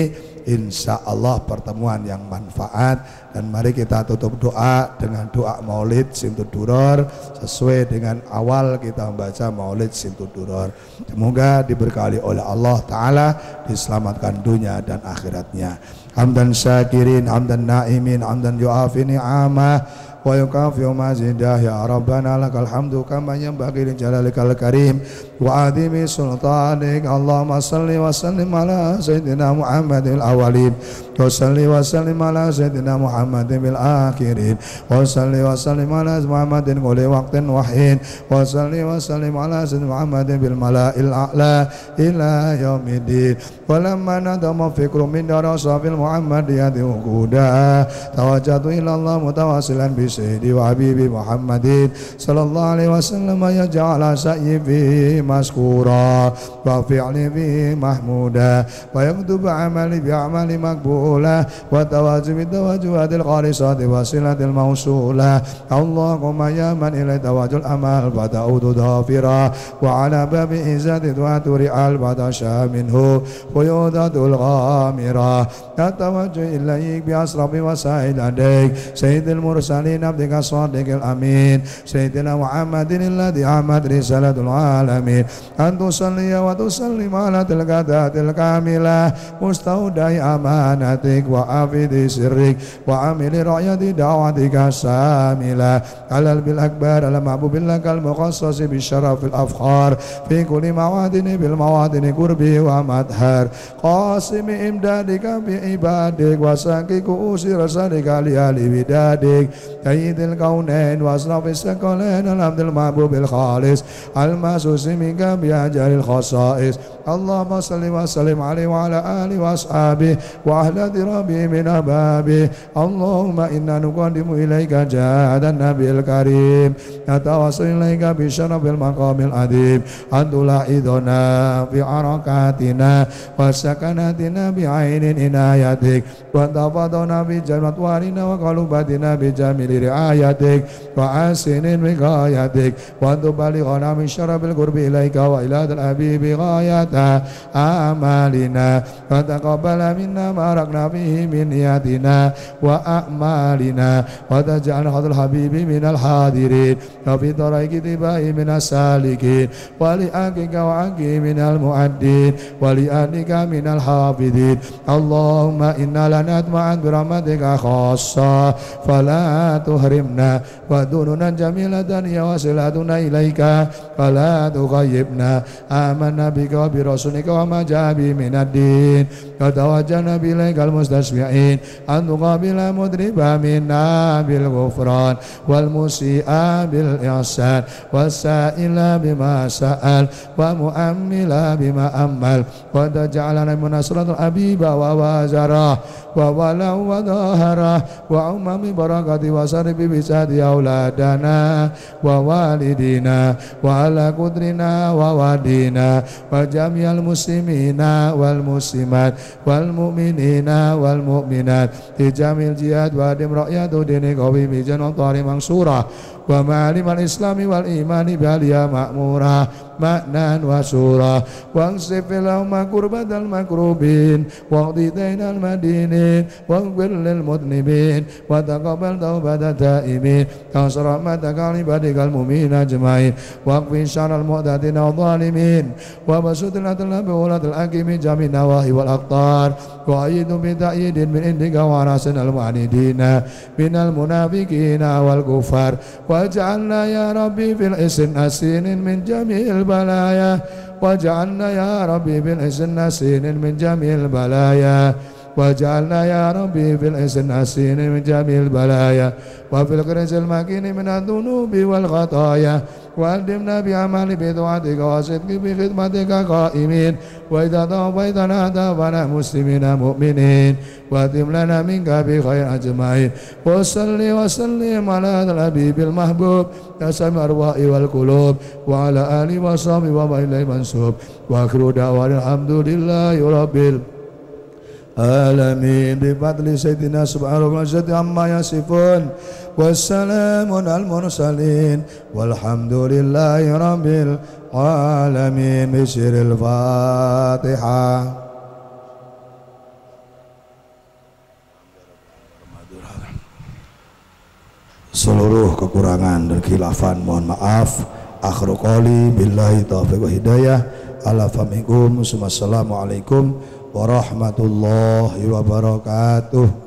insya Allah pertemuan yang manfaat. Dan mari kita tutup doa dengan doa maulid Simtuduror sesuai dengan awal kita membaca maulid Simtuduror. Semoga diberkahi oleh Allah Ta'ala, diselamatkan dunia dan akhiratnya. Hamdan syakirin, hamdan naimin, hamdan yu'afi ni'amah wa yukafi mazidah. Ya Rabbana lakal hamdu kama yanbaghi li jalalikal karim wa adimi sultanik. Allahumma salli wa sallim ala sayyidina Muhammadil awalin wa salli wa sallim ala sayyidina Muhammadin bil akhirin wa salli wa sallim ala Muhammadin kulli waqtin wahin wa salli wa sallim ala sayyidina Muhammadin bil mala'il a'la ila yaumiddin. Walamma nadama fikru min darasafil Muhammadiyati uquda tawajjatu ila Allah mutawassilan bi سيدي وحبيبي محمد صلى الله عليه وسلم يجعل سعي فيه مشكورا وفعلي فيه محمودا ويكتب عملي بعمل مقبولا وتواجب التوجهات الخالصات وصلة الموصولة اللهم يا من إليه توجه الأمل فتعود ظافرا وعلى باب عزة وترعى البطشا منه قيودة الغامرة التوجه إليك بأسرف وسائل يديك سيد المرسلين عبدك الصادق الأمين سيدنا محمد الذي عمت رسالة العالمين أن تصلي وتسلم على تلك الذات الكاملة مستودع أمانتك وحافظ سرك وعامل رعية دعوتك الشاملة على بالأكبر المحبوب لك المخصص بالشرف الأفخار في كل موادن بالموادن قربي ومدهر قاسم إمدادك بعبادك وساقي كؤوس رسالك لآل ودادك سيد الكونين وأشرف الثقلين الحمد المحبوب الخالص المسوس منك بأجل الخصائص اللهم صل وسلم عليه وعلى آله وأصحابه وأهل درابه من أبابه اللهم إنا نقدم إليك جاد النبي الكريم نتوسل إليك بشرف المقام العظيم أن تلاحظنا في حركاتنا وسكناتنا بعين عنايتك وتفضلنا بجمع وارنا وقلوباتنا بجميل رعايتك وحسن وقايتك وأن تبلغنا من شرف القرب إليك وإلى الحبيب غاية أعمالنا وتقبل منا ما رقنا فيه من نياتنا وأعمالنا وتجعل هذا الحبيب من الحاضرين وفي طريق اتباعه من السالكين ولأكك وعكي من المؤدين ولأهلك من الحافظين اللهم إنا لنطمع برحمتك خاصة فلا تحرمنا ودوننا جميلة هي وصلتنا إليك فلا تغيبنا آمنا بك وبرسولك وما جاء به من الدين وتوجهنا بإليك المستشفعين أن تقابل مذنبا منا بالغفران والمسيء بالإحسان والسائل بما سأل ومؤمل بما أمل وتجعلنا من نصرة الحبيب ووازره ووله وظاهره وعمم بركة وسرب بساد أولادنا ووالدنا وعلى قدرنا ووادينا وجميع المسلمين والمسلمات والمؤمنين والمؤمنات في جميع الجهاد وادم رأية دين قوي بجنة طار منصورة ومعلم الإسلام والإيمان باليا مأمورة مأنا وسورة واغفر لهم كربة المكروبين واقضي دين المدينين واغفر للمذنبين وتقبل توبة التائبين كسر رحمتك لعبادك المؤمنين أجمعين واكفي شر المعتدين والظالمين وبسط الأطلاب ولاة الحق من جميع النواحي والأقطار وأيد بتأييد من عندك وراسنا المعاندين من المنافقين والكفار واجعلنا يا ربي في الحسن أسين من جميع البلايا واجعلنا يا ربي في الحسن أسين من جميع البلايا واجعلنا يا ربي في الحسن أسين من جميع البلايا وفي القرز المكين من الذنوب والخطايا وألدمنا بعمل بطاعتك وصدق بخدمتك قائمين وإذا توفيتنا توفنا مسلمين مؤمنين وأتم لنا منك بخير أجمعين وصلي وسلم على الحبيب المحبوب تسمى الأرواح والقلوب وعلى آله وصحبه ومن إليه منسوب وآخر دعوانا الحمد لله رب العالمين بفضل سيدنا سبحانه وتعالى عما يصفون والسلام على المرسلين والحمد لله رب العالمين بسر الفاتحة. Seluruh kekurangan dan khilafan mohon maaf. Akhir qali billahi taufiq wa hidayah. Ala famikum. Assalamualaikum warahmatullahi wabarakatuh.